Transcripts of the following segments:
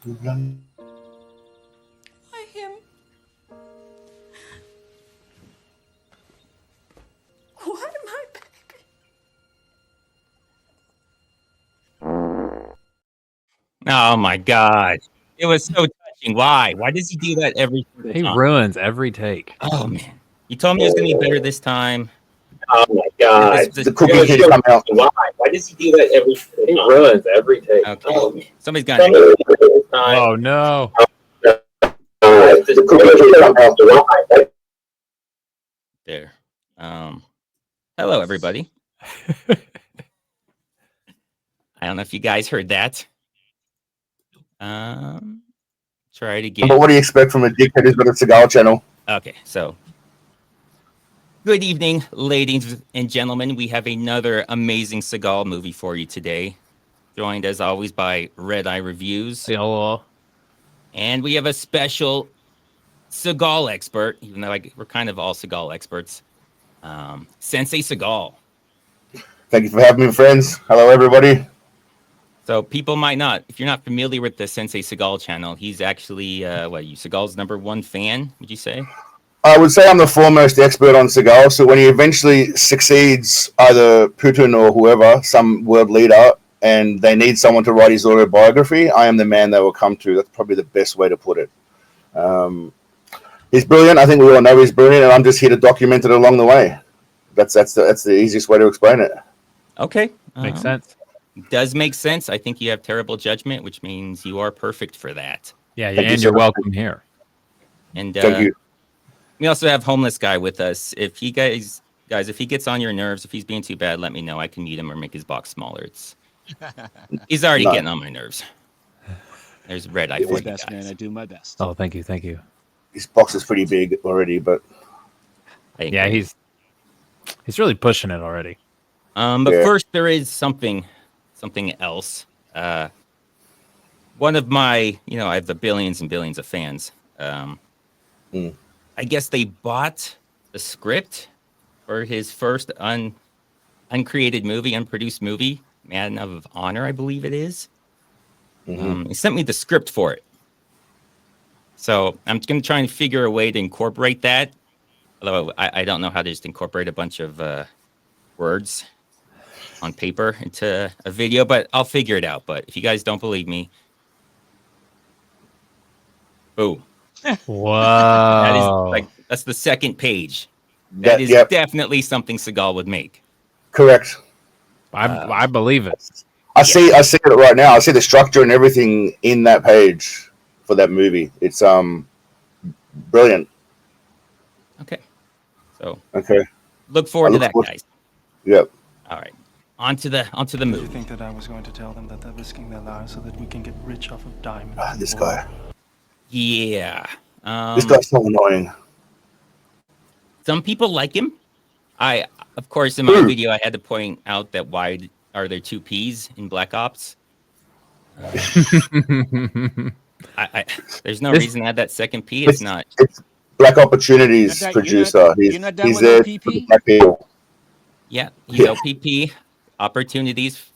Why him? Why my baby? Oh my God. It was so touching. Why? Why does he do that every single He time? ruins every take. Oh man. You told me it was gonna be better this time. Oh my God. the cookie kid come out? Why does he do that every single time? He ruins every take. Okay. Oh, man. Somebody's gonna Oh no. The cookie kid come out. Why? there. Hello everybody. I don't know if you guys heard that. Try it again. But what do you expect from a dickhead who's got a Seagal channel? Okay, so good evening, ladies and gentlemen. We have another amazing Seagal movie for you today. Joined as always by Redeye Reviews. Hello. And we have a special Seagal expert, even though we're kind of all Seagal experts. Sensei Seagal. Thank you for having me, friends. Hello, everybody. So people might not, if you're not familiar with the Sensei Seagal channel, he's actually, Seagal's #1 fan, would you say? I would say I'm the foremost expert on Seagal. So when he eventually succeeds, either Putin or whoever, some world leader, and they need someone to write his autobiography, I am the man they will come to. That's probably the best way to put it. He's brilliant. I think we all know he's brilliant, and I'm just here to document it along the way. That's the easiest way to explain it. Okay. Makes sense. Does make sense. I think you have terrible judgment, which means you are perfect for that. Yeah, Thank you, and sir. you're welcome here. And Thank you. we also have Homeless Guy with us. If he guys, if he gets on your nerves, if he's being too bad, let me know. I can mute him or make his box smaller. He's already getting on my nerves. There's Red Eye for you guys. Man, I do my best. Oh, thank you, thank you. His box is pretty big already, but Yeah, he's really pushing it already. But first there is something else. One of my, I have the billions and billions of fans. I guess they bought the script for his first uncreated movie, unproduced movie, Man of Honor, I believe it is. He sent me the script for it. So I'm going to try and figure a way to incorporate that. Although I don't know how to just incorporate a bunch of words on paper into a video, but I'll figure it out. But if you guys don't believe me, boom. Wow. That's the second page. That is definitely something Seagal would make. correct. I believe it. I see it right now. I see the structure and everything in that page for that movie. It's brilliant. Okay. So Okay. look forward to that, guys. Yep. All right. On to the Did you movie. think that I was going to tell them that they're risking their lives so that we can get rich off of diamonds? This guy. Yeah. This guy's so annoying. Some people like him. Of course, in my video, I had to point out that why are there 2 P's in Black Ops? There's no reason to add that second P. It's not. It's Black Opportunities producer. He's there for the black people. Yeah, he's OPP. Opportunities.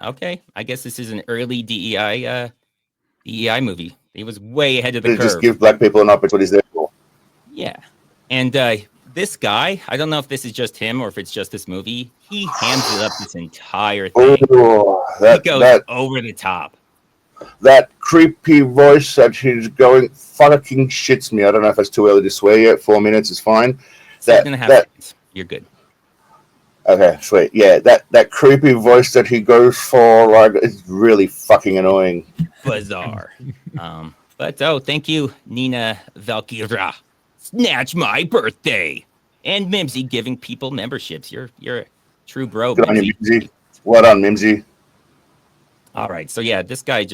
Okay, I guess this is an early DEI movie. He was way ahead of the They curve. just give black people an opportunity there for. Yeah, and this guy, I don't know if this is just him or if it's just this movie. He hams it up this entire thing. Oh, He goes over the top. That creepy voice that he's going fucking shits me. I don't know if it's too early to swear yet. 4 minutes is fine. 7.5 seconds. You're good. Okay, sweet. Yeah, that creepy voice that he goes for, like, it's really fucking annoying. Bizarre. But thank you, Nina Valkyra. Snatch my birthday. And Mimsy giving people memberships. You're a true bro. Good on you, Mimsy. Well done, Mimsy. All right, so yeah, this guy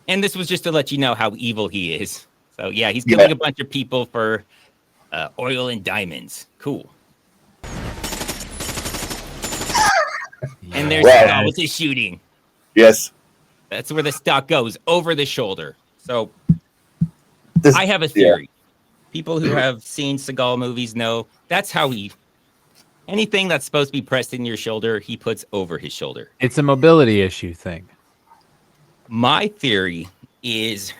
and this was just to let you know how evil he is. So yeah, he's killing a bunch of people for oil and diamonds. Cool. And there's Seagal with his shooting. Yes. That's where the stock goes, over the shoulder. So I have a theory. People who have seen Seagal movies know that's how anything that's supposed to be pressed in your shoulder, he puts over his shoulder. It's a mobility issue thing. My theory is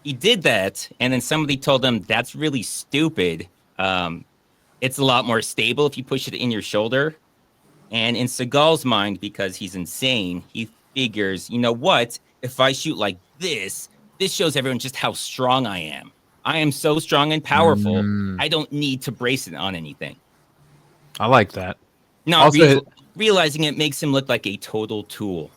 he did that, and then somebody told him that's really stupid. It's a lot more stable if you push it in your shoulder. And in Seagal's mind, because he's insane, he figures, you know what? If I shoot like this shows everyone just how strong I am. I am so strong and powerful. I don't need to brace it on anything. I like that. Not Also, realizing it makes him look like a total tool.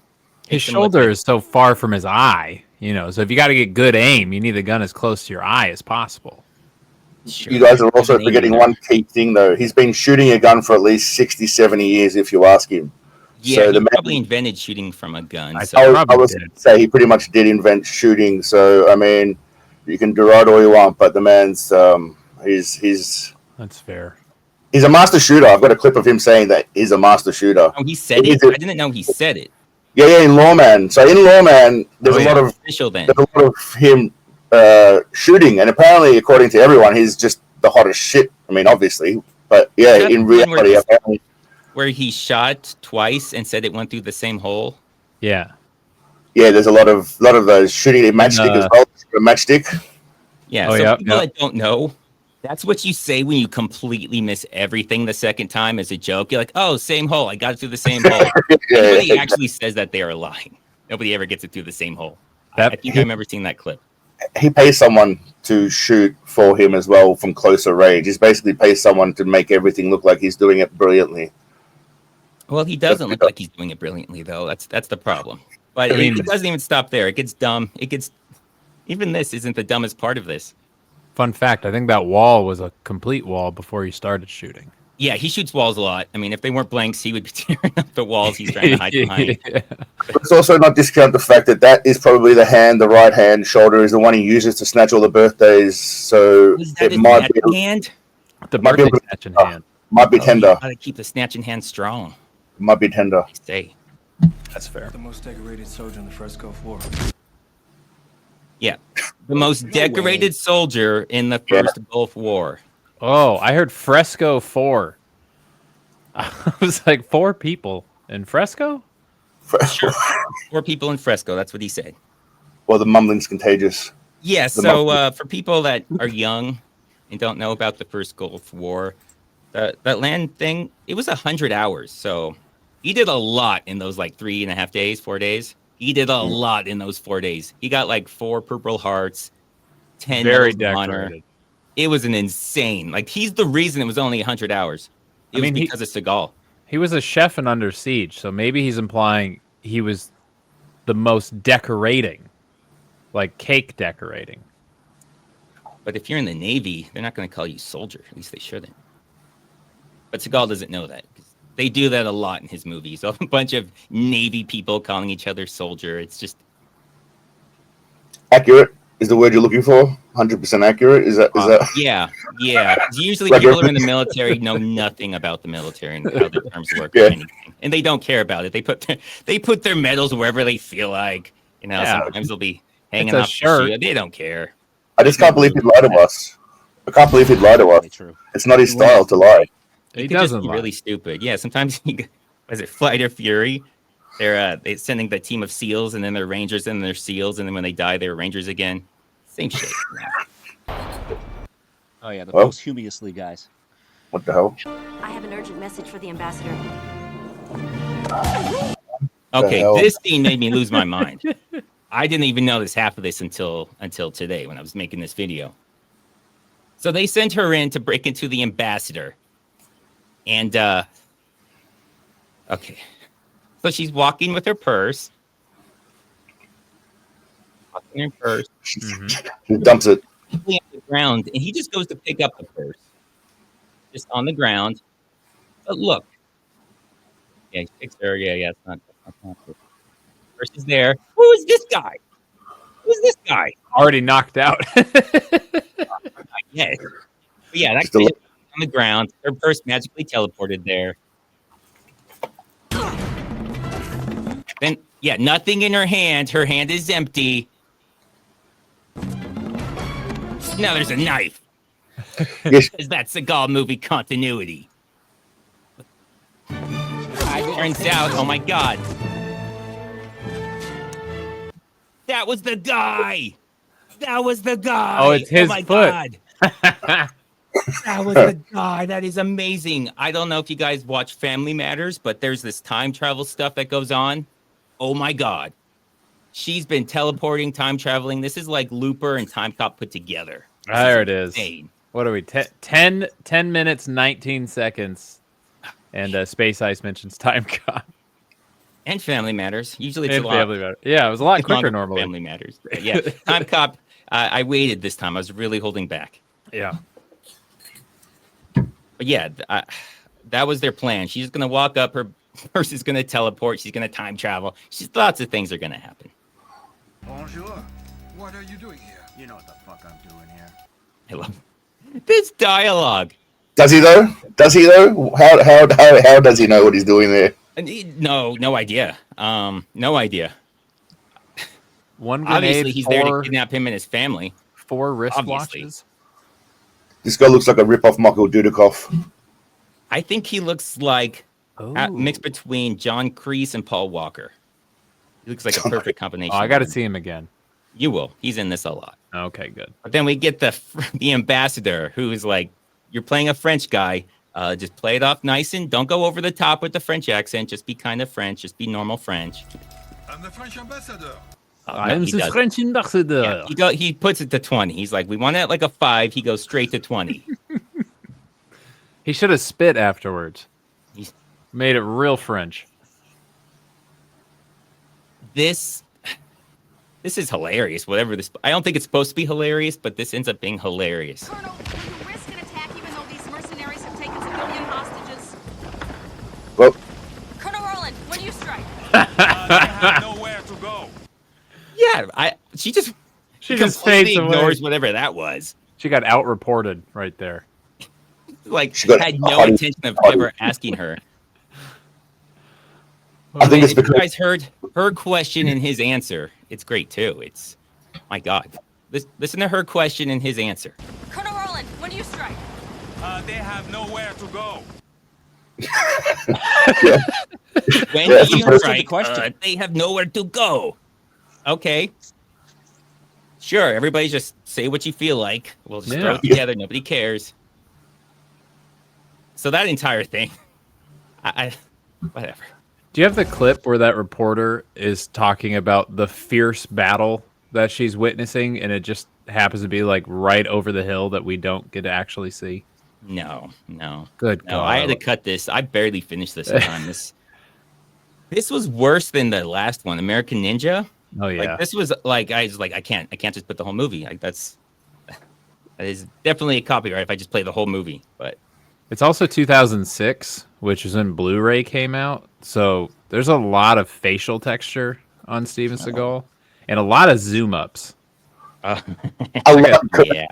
His shoulder is so far from his eye, so if you got to get good aim, you need the gun as close to your eye as possible. Sure. You guys are also forgetting one key thing, though. He's been shooting a gun for at least 60, 70 years, if you ask him. Yeah, so he probably invented shooting from a gun. I would say he pretty much did invent shooting. So, I mean, you can deride all you want, but the man's, he's... That's fair. He's a master shooter. I've got a clip of him saying that he's a master shooter. Oh, he said it? I didn't know he said it. Yeah, in Lawman. So in Lawman, there's a lot of him shooting, and apparently, according to everyone, he's just the hottest shit. I mean, obviously, but yeah, in reality, where he shot twice and said it went through the same hole. Yeah, there's a lot of those shooting a matchstick as well. A matchstick. Yeah, people that don't know, that's what you say when you completely miss everything the second time as a joke. You're like, oh, same hole. I got it through the same hole. Nobody actually says that they are lying. Nobody ever gets it through the same hole. I think I remember seeing that clip. He pays someone to shoot for him as well from closer range. He's basically pays someone to make everything look like he's doing it brilliantly. Well, he doesn't look like he's doing it brilliantly, though. That's the problem. But it doesn't even stop there. It gets dumb. Even this isn't the dumbest part of this. Fun fact, I think that wall was a complete wall before he started shooting. Yeah, he shoots walls a lot. I mean, if they weren't blanks, he would be tearing up the walls he's trying to hide behind. Let's also not discount the fact that is probably the right hand shoulder is the one he uses to snatch all the birthdays. So it might be hand. The birthday snatching hand might be tender. Gotta keep the snatching hand strong. Might be tender. Stay. That's fair. The most decorated soldier in the Fresco War. Yeah, the most decorated soldier in the first Gulf War. Oh, I heard Fresco 4. I was like, 4 people in Fresco? Sure. 4 people in Fresco. That's what he said. Well, the mumbling's contagious. Yeah, so for people that are young and don't know about the first Gulf War, that land thing, it was 100 hours. So he did a lot in those 3.5 days, 4 days. He did a lot in those 4 days. He got 4 Purple Hearts, 10 very Medals of Honor. It was an insane. He's the reason it was only 100 hours. It was because of Seagal. He was a chef in Under Siege, so maybe he's implying he was the most decorating, cake decorating. But if you're in the Navy, they're not going to call you soldier. At least they shouldn't. But Seagal doesn't know that. They do that a lot in his movies. A bunch of Navy people calling each other soldier. It's just accurate is the word you're looking for. 100% accurate. Is that? Yeah. Usually people who are in the military know nothing about the military and how the terms work or anything, and they don't care about it. They put their medals wherever they feel like. Sometimes they'll be hanging off the shoe. They don't care. I just can't believe he'd lie to us. It's not his style to lie. He doesn't be really stupid. Yeah, sometimes Flight or Fury? They're sending the team of SEALs, and then they're Rangers, and then they're SEALs, and then when they die, they're Rangers again. Same shit. Oh yeah, the posthumously guys. What the hell? I have an urgent message for the ambassador. Okay, this scene made me lose my mind. I didn't even notice half of this until today when I was making this video. So they sent her in to break into the ambassador. And, okay. So she's walking with her purse. He dumps it. On the ground, and he just goes to pick up the purse. Just on the ground. But look. Yeah, he picks her. Yeah, it's not purse is there. Who is this guy? Who's this guy? Already knocked out. Yeah. But yeah, that's on the ground. Her purse magically teleported there. Then, yeah, nothing in her hand. Her hand is empty. Now there's a knife. Is that Seagal movie continuity? Turns out, oh my God. That was the guy. That was the guy. Oh, it's his my foot. God. That was the guy. That is amazing. I don't know if you guys watch Family Matters, but there's this time travel stuff that goes on. Oh my God. She's been teleporting, time traveling. This is like Looper and Time Cop put together. There it is. Insane. What are we? 10 minutes, 19 seconds. And Space Ice mentions Time Cop. And Family Matters. Usually it's And a lot. Family Matters. Yeah, it was a lot quicker longer for normally. Family Matters. But yeah, Time Cop. I waited this time. I was really holding back. Yeah. But yeah, that was their plan. She's going to walk up. Her person's going to teleport. She's going to time travel. Lots of things are going to happen. Bonjour. What are you doing here? You know what the fuck I'm doing here. I love this dialogue. Does he though? How does he know what he's doing there? No idea. No idea. One grenade, Obviously, he's there to kidnap him and his family. 4 Obviously. wristwatches. This guy looks like a rip-off Michael Dudikoff. I think he looks like a mix between John Kreese and Paul Walker. He looks like a perfect combination. Oh, I got to see him again. You will. He's in this a lot. Okay, good. But then we get the ambassador, who is like, you're playing a French guy. Just play it off nice and don't go over the top with the French accent. Just be kind of French. Just be normal French. I'm the French ambassador. I'm the French ambassador. Yeah, he puts it to 20. He's like, we want it like a 5. He goes straight to 20. He should have spit afterwards. He's- Made it real French. This is hilarious. Whatever this, I don't think it's supposed to be hilarious, but this ends up being hilarious. Colonel, will you risk an attack even though these mercenaries have taken civilian hostages? Well, Colonel Roland, when do you strike? They have nowhere to go. Yeah, she just completely ignores whatever that was. She got out-reported right there. Like, She got had no hard- intention of hard- ever asking her. I think it's If you because guys heard her question and his answer, it's great too. It's, my God. Listen to her question and his answer. Colonel Roland, when do you strike? They have nowhere to go. When Yeah, do you that's strike? the question. They have nowhere to go. Okay. Sure, everybody just say what you feel like. We'll just throw it together. Nobody cares. So that entire thing, I whatever. Do you have the clip where that reporter is talking about the fierce battle that she's witnessing, and it just happens to be like right over the hill that we don't get to actually see? No. Good No, God. I had to cut this. I barely finished this time. This was worse than the last one, American Ninja. Oh yeah. Like, this was like I can't just put the whole movie. Like that is definitely a copyright if I just play the whole movie. But It's also 2006, which is when Blu-ray came out. So there's a lot of facial texture on Steven Seagal and a lot of zoom ups. there's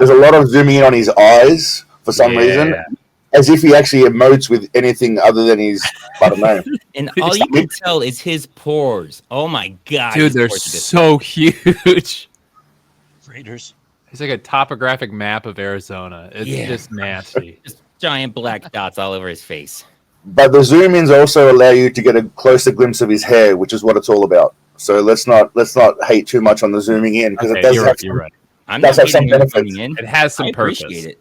a lot of zooming in on his eyes for some reason, as if he actually emotes with anything other than his, I don't know. And all you can tell is his pores. Oh my God. Dude, they're so huge. Raiders. It's like a topographic map of Arizona. It's just nasty. Just giant black dots all over his face. But the zoom ins also allow you to get a closer glimpse of his hair, which is what it's all about. So let's not hate too much on the zooming in, because it does have you're right. I'm does not have some hating on benefits. zooming in. It has some I purpose. appreciate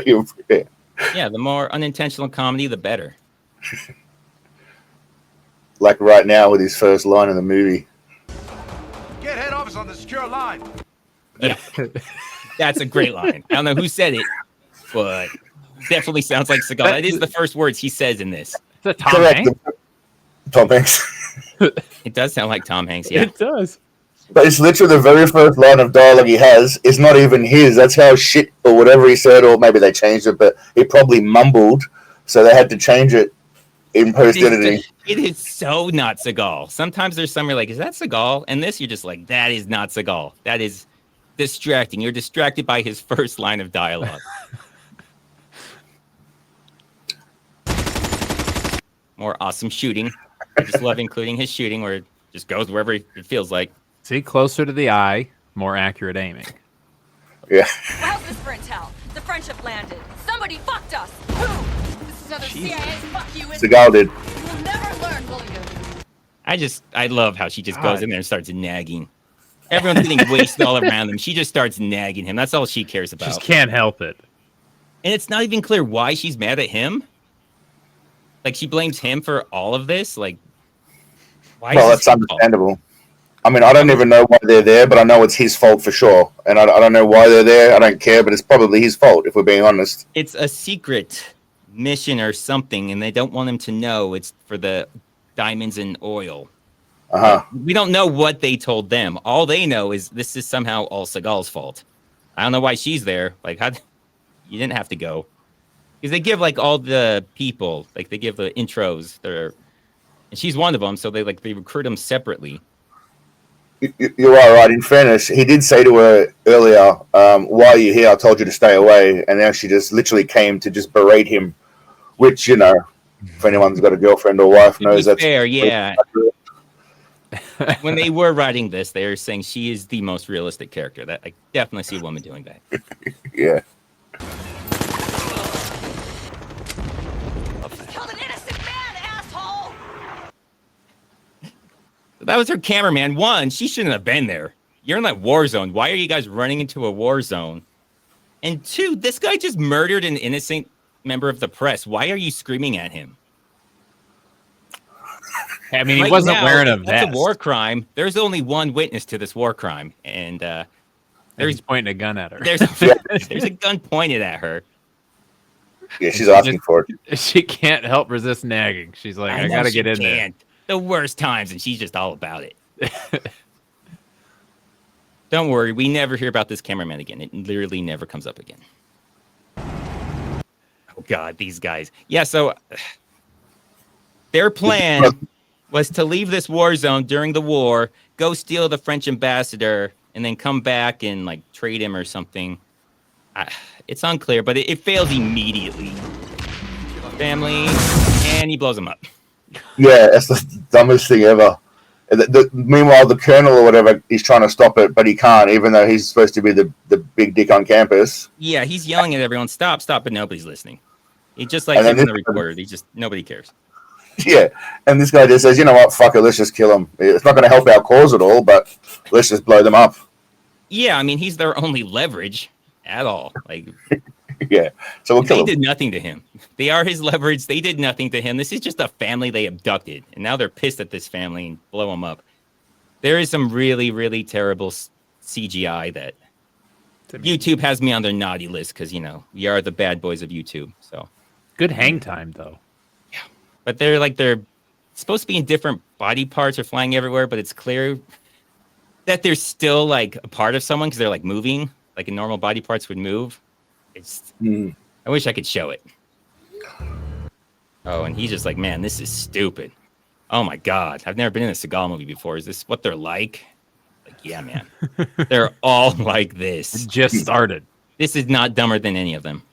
Yeah. it. Yeah, the more unintentional comedy, the better. Like right now with his first line in the movie. Get head office on the secure line. Yeah, that's a great line. I don't know who said it, but definitely sounds like Seagal. That is the first words he says in this. Is that Tom Correct. Hanks? Tom Hanks. It does sound like Tom Hanks. Yeah, It does. But it's literally the very first line of dialogue he has is not even his. That's how shit or whatever he said, or maybe they changed it, but he probably mumbled, so they had to change it in post-editing. It is so not Seagal. Sometimes there's some you're like, is that Seagal? And this you're just like, that is not Seagal. That is distracting. You're distracted by his first line of dialogue. More awesome shooting. I just love including his shooting where it just goes wherever it feels like. See, closer to the eye, more accurate aiming. Yeah. How's this for intel? The French have landed. Somebody fucked us. Who? This is another CIA's fuck you. Seagal did. You'll never learn, will you? I love how she just goes God. in there and starts nagging. Everyone's getting wasted all around them. She just starts nagging him. That's all she cares about. Just can't help it. And it's not even clear why she's mad at him. Like, she blames him for all of this. Like, why? Well, is that's this his fault? understandable. I mean, I don't even know why they're there, but I know it's his fault for sure. And I don't know why they're there. I don't care, but it's probably his fault, if we're being honest. It's a secret mission or something, and they don't want him to know it's for the diamonds and oil. Uh-huh. We don't know what they told them. All they know is this is somehow all Seagal's fault. I don't know why she's there. Like, how you didn't have to go. Because they give, like, all the people, like, they give the intros. And she's one of them, so they recruit them separately. You are right. In fairness, he did say to her earlier, why are you here? I told you to stay away. And now she just literally came to just berate him, which, you know, if anyone's got a girlfriend or wife knows that's fair, yeah. When they were writing this, they were saying she is the most realistic character. That I definitely see a woman doing that. Yeah. Killed an innocent man, asshole! That was her cameraman. One, she shouldn't have been there. You're in that war zone. Why are you guys running into a war zone? And two, this guy just murdered an innocent member of the press. Why are you screaming at him? I mean, he Right wasn't now, wearing a that's vest. a war crime. There's only one witness to this war crime, and He's pointing a gun at her. there's a gun pointed at her. Yeah, she's asking for it. She can't help resist nagging. She's like, I know gotta she get in can't. The worst times, and she's just all about it. Don't worry, we never hear about this cameraman again. It literally never comes up again. Oh God, these guys. Yeah, so their plan was to leave this war zone during the war, go steal the French ambassador, and then come back and like trade him or something. It's unclear, but it fails immediately. Family, and he blows him up. Yeah, that's the dumbest thing ever. Meanwhile, the colonel or whatever, he's trying to stop it, but he can't, even though he's supposed to be the big dick on campus. Yeah, he's yelling at everyone, stop, but nobody's listening. He just like And then him in the this- recorder. Nobody cares. Yeah, and this guy just says, you know what, fuck it, let's just kill him. It's not going to help our cause at all, but let's just blow them up. Yeah, I mean, he's their only leverage at all. Like, Yeah, so we'll kill they him. did nothing to him. They are his leverage. They did nothing to him. This is just a family they abducted, and now they're pissed at this family and blow him up. There is some really, really terrible CGI that YouTube has me on their naughty list because, you know, we are the bad boys of YouTube. So Good hang time, though. but they're supposed to be in different body parts or flying everywhere, but it's clear that they're still like a part of someone because they're like moving, like in normal body parts would move. It's I wish I could show it. Oh, and he's just like, man, this is stupid. Oh my God, I've never been in a Seagal movie before. Is this what they're like? Like, yeah, man, they're all like this. It just started. This is not dumber than any of them.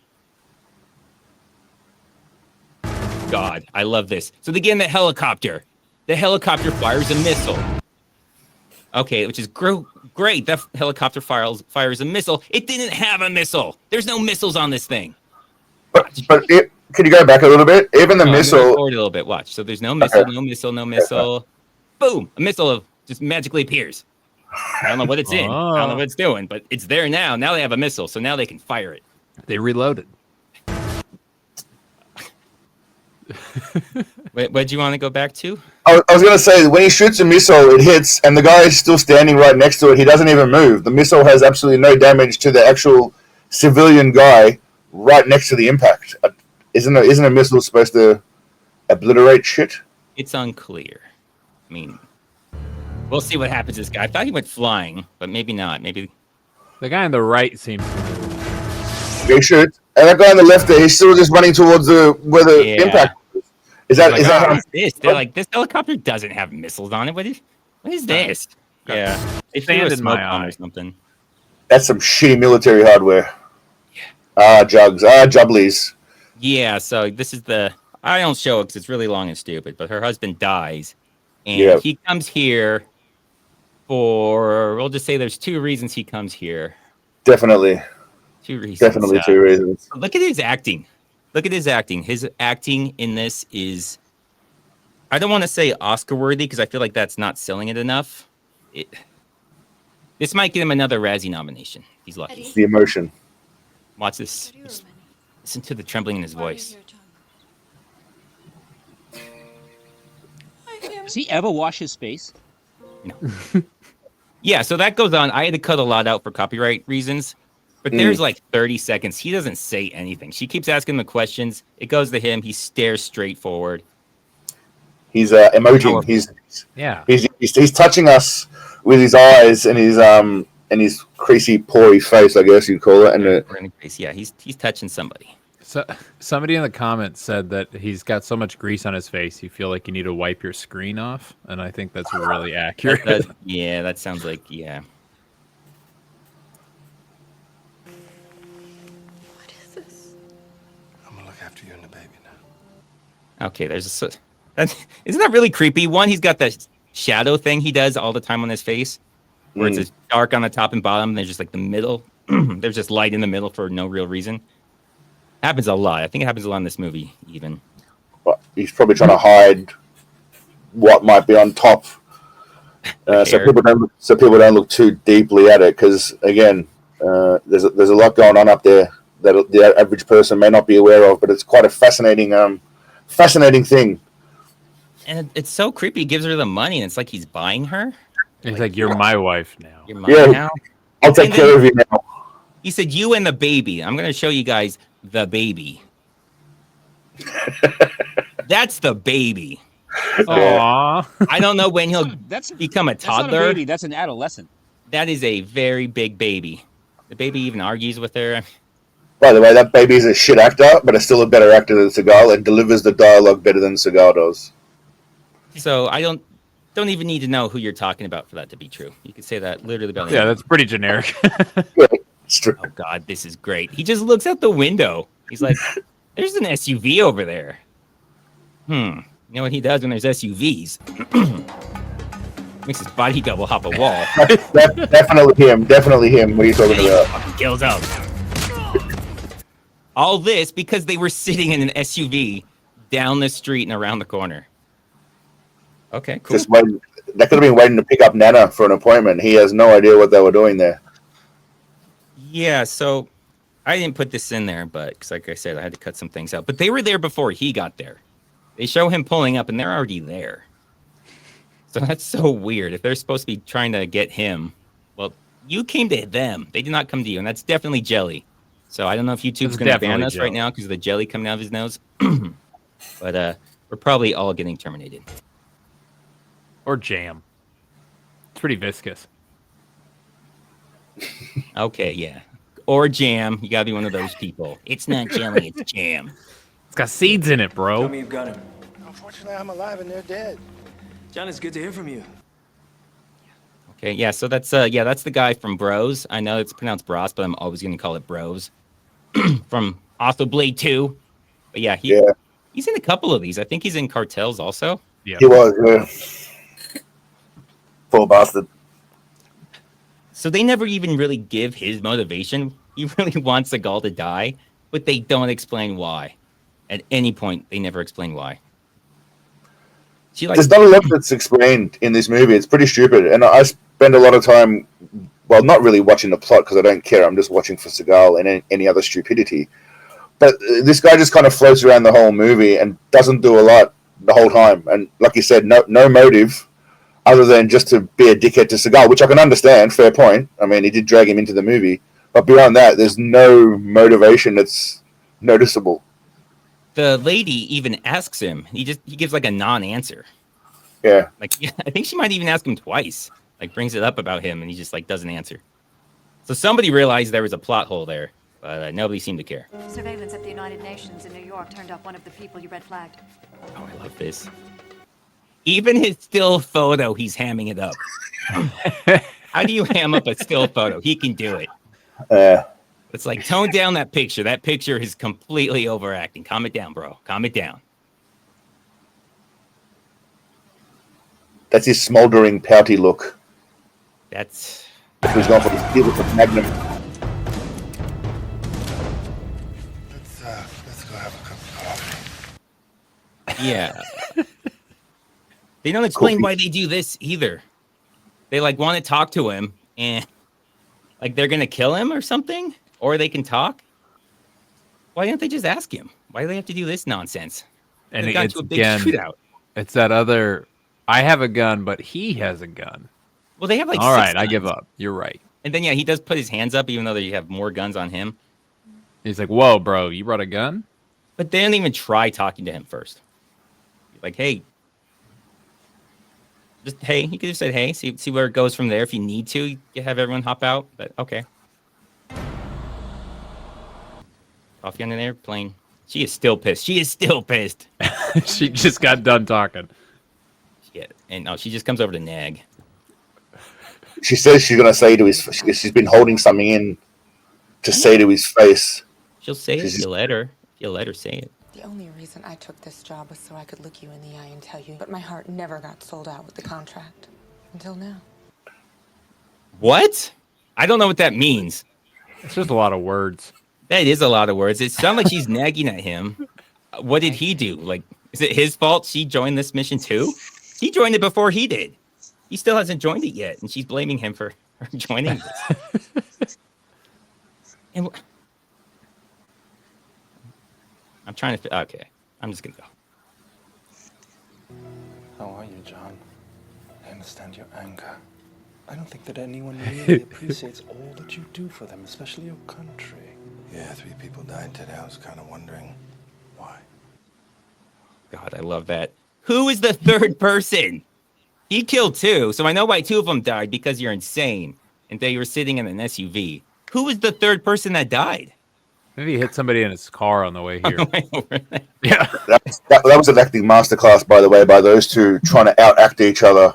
God, I love this. So they get in the helicopter. The helicopter fires a missile. Okay, which is great. That helicopter fires a missile. It didn't have a missile. There's no missiles on this thing. But can you go back a little bit? Even the I'm gonna go missile. forward a little bit. Watch. So there's no missile, Okay. no missile. Boom! A missile just magically appears. I don't know what it's in. I don't know what it's doing, but it's there now. Now they have a missile, so now they can fire it. They reloaded. What do you want to go back to? I was going to say, when he shoots a missile, it hits, and the guy is still standing right next to it. He doesn't even move. The missile has absolutely no damage to the actual civilian guy right next to the impact. Isn't a missile supposed to obliterate shit? It's unclear. I mean, we'll see what happens to this guy. I thought he went flying, but maybe not. Maybe. The guy on the right seems to move. He shoots, and that guy on the left there, he's still just running towards where the impact is. Is that What how? is this? They're like, this helicopter doesn't have missiles on it. What is this? Yeah, they threw a Sand in smoke my bomb eye. or something. That's some shitty military hardware. Jugs. Jubblies. Yeah, so this is I don't show it because it's really long and stupid, but her husband dies, and Yeah. he comes here we'll just say there's two reasons he comes here. Definitely. Two reasons. Definitely two reasons. Look at his acting. His acting in this is I don't want to say Oscar worthy because I feel like that's not selling it enough. This might get him another Razzie nomination. He's lucky. The emotion. Watch this. Listen to the trembling in his voice. Does he ever wash his face? No. Yeah, so that goes on. I had to cut a lot out for copyright reasons, but there's like 30 seconds. He doesn't say anything. She keeps asking the questions. It goes to him. He stares straight forward. He's emoting. He's touching us with his eyes and his creasy, pory face, I guess you'd call it. And yeah, he's touching somebody. So somebody in the comments said that he's got so much grease on his face, you feel like you need to wipe your screen off, and I think that's really accurate. That sounds like What is this? I'm gonna look after you and the baby now. Okay, isn't that really creepy? One, he's got that shadow thing he does all the time on his face, where it's just dark on the top and bottom, and there's just like the middle. There's just light in the middle for no real reason. Happens a lot. I think it happens a lot in this movie, even. Well, he's probably trying to hide what might be on top, so people don't look too deeply at it. Because again, there's a lot going on up there that the average person may not be aware of, but it's quite a fascinating thing. And it's so creepy. He gives her the money, and it's like he's buying her. He's like, "You're my wife now. You're mine now. I'll take care of you now." He said, "You and the baby. I'm going to show you guys the baby." That's the baby. Aww. I don't know when he'll become a toddler. That's not a baby. That's an adolescent. That is a very big baby. The baby even argues with her. By the way, that baby is a shit actor, but it's still a better actor than Seagal and delivers the dialogue better than Seagal does. So I don't even need to know who you're talking about for that to be true. You could say that literally about Yeah, that's pretty generic. It's true. Oh God, this is great. He just looks out the window. He's like, "There's an SUV over there." You know what he does when there's SUVs? Makes his body double hop a wall. Definitely him. What are you talking about? Fucking kills up. All this because they were sitting in an SUV down the street and around the corner. Okay, cool. Just waiting. They could have been waiting to pick up Nana for an appointment. He has no idea what they were doing there. Yeah, so I didn't put this in there, but because like I said, I had to cut some things out. But they were there before he got there. They show him pulling up, and they're already there. So that's so weird. If they're supposed to be trying to get him, well, you came to them. They did not come to you, and that's definitely jelly. So I don't know if YouTube's going to ban us right now because of the jelly coming out of his nose. But we're probably all getting terminated. Or jam. It's pretty viscous. Okay, yeah. Or jam. You got to be one of those people. It's not jelly, it's jam. It's got seeds in it, bro. Tell me you've got him. Unfortunately, I'm alive and they're dead. John, it's good to hear from you. Okay, yeah, so that's the guy from Bros. I know it's pronounced Bros, but I'm always going to call it Bros. From also Blade 2. But yeah, he's in a couple of these. I think he's in Cartels also. Yeah. He was, poor bastard. So they never even really give his motivation. He really wants Seagal to die, but they don't explain why. At any point, they never explain why. There's not a lot that's explained in this movie. It's pretty stupid. And I spend a lot of time, well, not really watching the plot because I don't care. I'm just watching for Seagal and any other stupidity. But this guy just kind of floats around the whole movie and doesn't do a lot the whole time. And like you said, no motive other than just to be a dickhead to Seagal, which I can understand. Fair point. I mean, he did drag him into the movie. But beyond that, there's no motivation that's noticeable. The lady even asks him. He gives like a non-answer. Yeah. Like I think she might even ask him twice. Like brings it up about him, and he just like doesn't answer. So somebody realized there was a plot hole there, but nobody seemed to care. Surveillance at the United Nations in New York turned up one of the people you red flagged. Oh, I love this. Even his still photo, he's hamming it up. How do you ham up a still photo? He can do it. It's like, tone down that picture. That picture is completely overacting. Calm it down, bro. Calm it down. That's his smoldering, pouty look. That's... He's gone for the Magnum. Let's go have a cup of coffee. Yeah. They don't explain why they do this either. They like want to talk to him and like they're gonna kill him or something, or they can talk. Why don't they just ask him? Why do they have to do this nonsense? And got it's to a big again, shootout. it's that other. I have a gun, but he has a gun. Well, they have like all 6 right. I guns. give up. You're right. And then yeah, he does put his hands up, even though they have more guns on him. He's like, "Whoa, bro, you brought a gun?" But they don't even try talking to him first. Like, hey, just hey. You could have said hey. See where it goes from there. If you need to, you can have everyone hop out. But okay. Coffee on an airplane. She is still pissed. She just got done talking. Yeah, and no, she just comes over to nag. She says she's gonna say to his. She's been holding something in to say to his face. She'll say it if you let her. You'll let her say it. The only reason I took this job was so I could look you in the eye and tell you, but my heart never got sold out with the contract. Until now. What? I don't know what that means. It's just a lot of words. That is a lot of words. It sounds like she's nagging at him. What did he do? Like, is it his fault she joined this mission too? He joined it before he did. He still hasn't joined it yet, and she's blaming him for joining this. And I'm trying to. Okay, I'm just gonna go. How are you, John? I understand your anger. I don't think that anyone really appreciates all that you do for them, especially your country. Yeah, 3 people died today. I was kind of wondering why. God, I love that. Who is the third person? He killed 2, so I know why 2 of them died, because you're insane and they were sitting in an SUV. Who was the third person that died? Maybe he hit somebody in his car on the way here. Yeah, That was an acting masterclass, by the way, by those two trying to outact each other.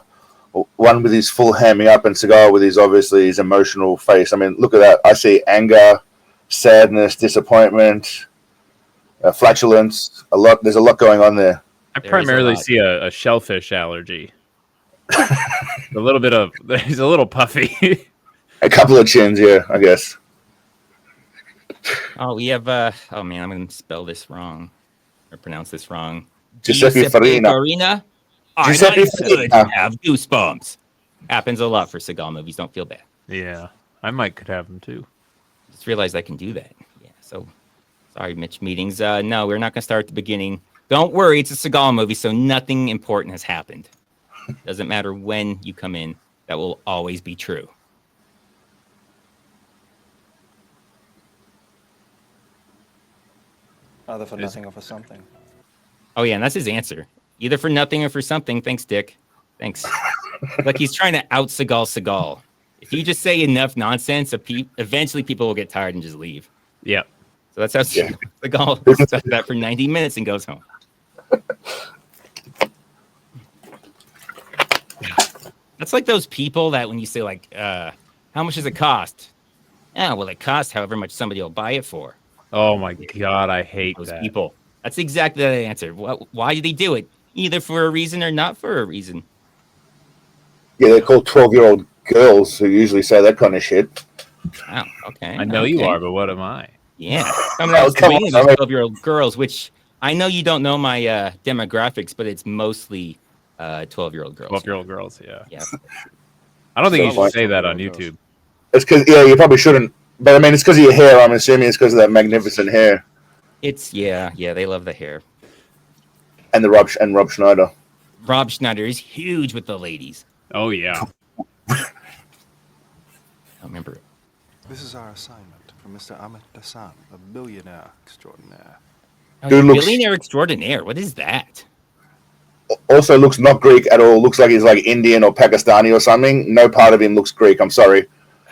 One with his full hamming up, and Seagal with his obviously his emotional face. I mean, look at that. I see anger, sadness, disappointment, flatulence. There's a lot going on there. I primarily see a shellfish allergy. A little bit of. He's a little puffy. A couple of chins, yeah, I guess. Oh, we have. Oh man, I'm gonna spell this wrong or pronounce this wrong. Giuseppe Farina. Farina. Giuseppe Good Farina. have goosebumps. Happens a lot for Seagal movies. Don't feel bad. Yeah, I could have them too. Just realized I can do that. Yeah. So, sorry, Mitch. Meetings. No, we're not gonna start at the beginning. Don't worry, it's a Seagal movie, so nothing important has happened. Doesn't matter when you come in. That will always be true. Either for nothing or for something. Oh yeah, and that's his answer. Either for nothing or for something. Thanks, Dick. Thanks. Like he's trying to out Seagal. If you just say enough nonsense, eventually people will get tired and just leave. Yep. So that's how Seagal does that for 90 minutes and goes home. That's like those people that when you say like, how much does it cost? Yeah, well, it costs however much somebody will buy it for. Oh my God, I hate Those that. people. That's exactly the answer. Why did they do it? Either for a reason or not for a reason. Yeah, they're called 12-year-old girls who usually say that kind of shit. Wow, okay. I know you are, but what am I? Yeah. Coming out come swinging on, those 12-year-old girls, which I know you don't know my demographics, but it's mostly 12-year-old girls. 12-year-old girls, yeah. Yeah. I don't think you So should say that on YouTube. It's because, yeah, you probably shouldn't. But I mean, it's because of your hair. I'm assuming it's because of that magnificent hair. It's, yeah, they love the hair. And Rob Schneider. Rob Schneider is huge with the ladies. Oh, yeah. I don't remember. This is our assignment from Mr. Amit Dassan, a billionaire extraordinaire. Oh, Dude looks- billionaire extraordinaire. What is that? Also looks not Greek at all. Looks like he's like Indian or Pakistani or something. No part of him looks Greek. I'm sorry.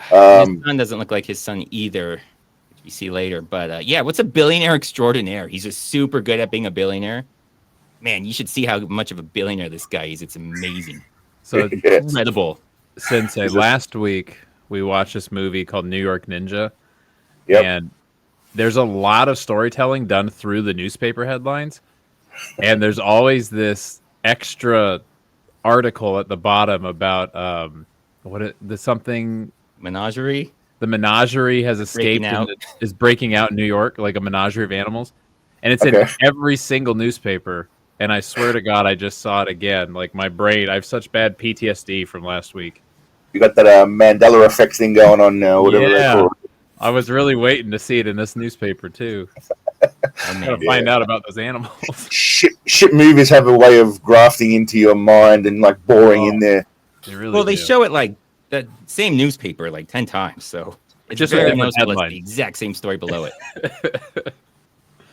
His son doesn't look like his son either, which we see later. But yeah, what's a billionaire extraordinaire? He's just super good at being a billionaire. Man, you should see how much of a billionaire this guy is. It's amazing. So, Incredible. Sensei, last week we watched this movie called New York Ninja. Yep. And there's a lot of storytelling done through the newspaper headlines. And there's always this extra article at the bottom about Menagerie. The menagerie has escaped and is breaking out in New York, like a menagerie of animals. And it's in every single newspaper and I swear to God, I just saw it again. Like my brain, I have such bad PTSD from last week. You got that Mandela effect thing going on now, whatever they call it. I was really waiting to see it in this newspaper too. I'm gonna find out about those animals. Shit movies have a way of grafting into your mind and like boring in there. They really they do. show it like the same newspaper like 10 times, so it's just very a different noticeable. It's headline. the exact same story below it.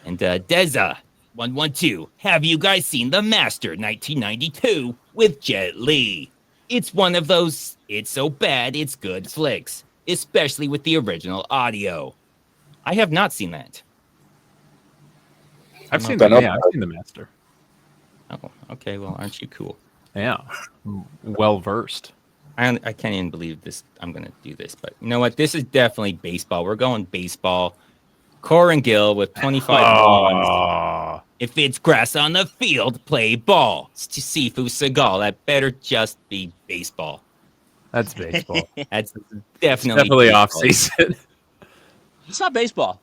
And Deza 112, have you guys seen The Master 1992 with Jet Li? It's one of those it's so bad it's good flicks, especially with the original audio. I have not seen that. I've seen The Master. Oh, okay. Well, aren't you cool? Yeah, well versed. I can't even believe this. I'm gonna do this, but you know what? This is definitely baseball. We're going baseball. Corin Gill with 25 runs. If it's grass on the field, play ball. It's to Sifu Seagal. That better just be baseball. That's baseball. That's definitely off season. It's not baseball.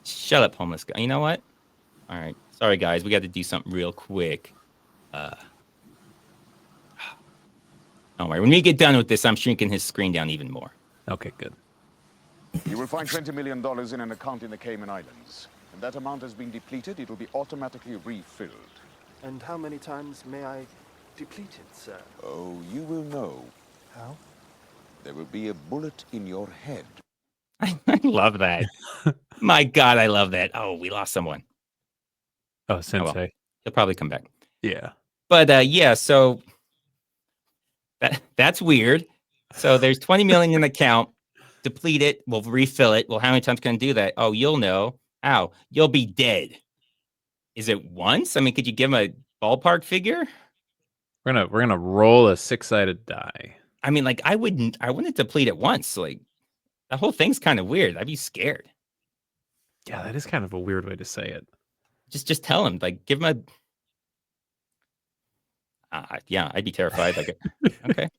Shut up, homeless guy. You know what? All right. Sorry, guys. We got to do something real quick. Don't worry. When we get done with this, I'm shrinking his screen down even more. Okay, good. You will find $20 million in an account in the Cayman Islands. When that amount has been depleted, it will be automatically refilled. And how many times may I deplete it, sir? Oh, you will know. How? There will be a bullet in your head. I love that. My God, I love that. Oh, we lost someone. Oh, Sensei. Oh, well. He'll probably come back. Yeah. But yeah, so that's weird. So there's 20 million in the account. Deplete it. We'll refill it. Well, how many times can I do that? Oh, you'll know. How? You'll be dead. Is it once? I mean, could you give him a ballpark figure? We're gonna roll a 6-sided die. I mean, like I wouldn't deplete it once. Like the whole thing's kind of weird. I'd be scared. Yeah, that is kind of a weird way to say it. Just tell him, like, give him a. Yeah, I'd be terrified. Like, okay.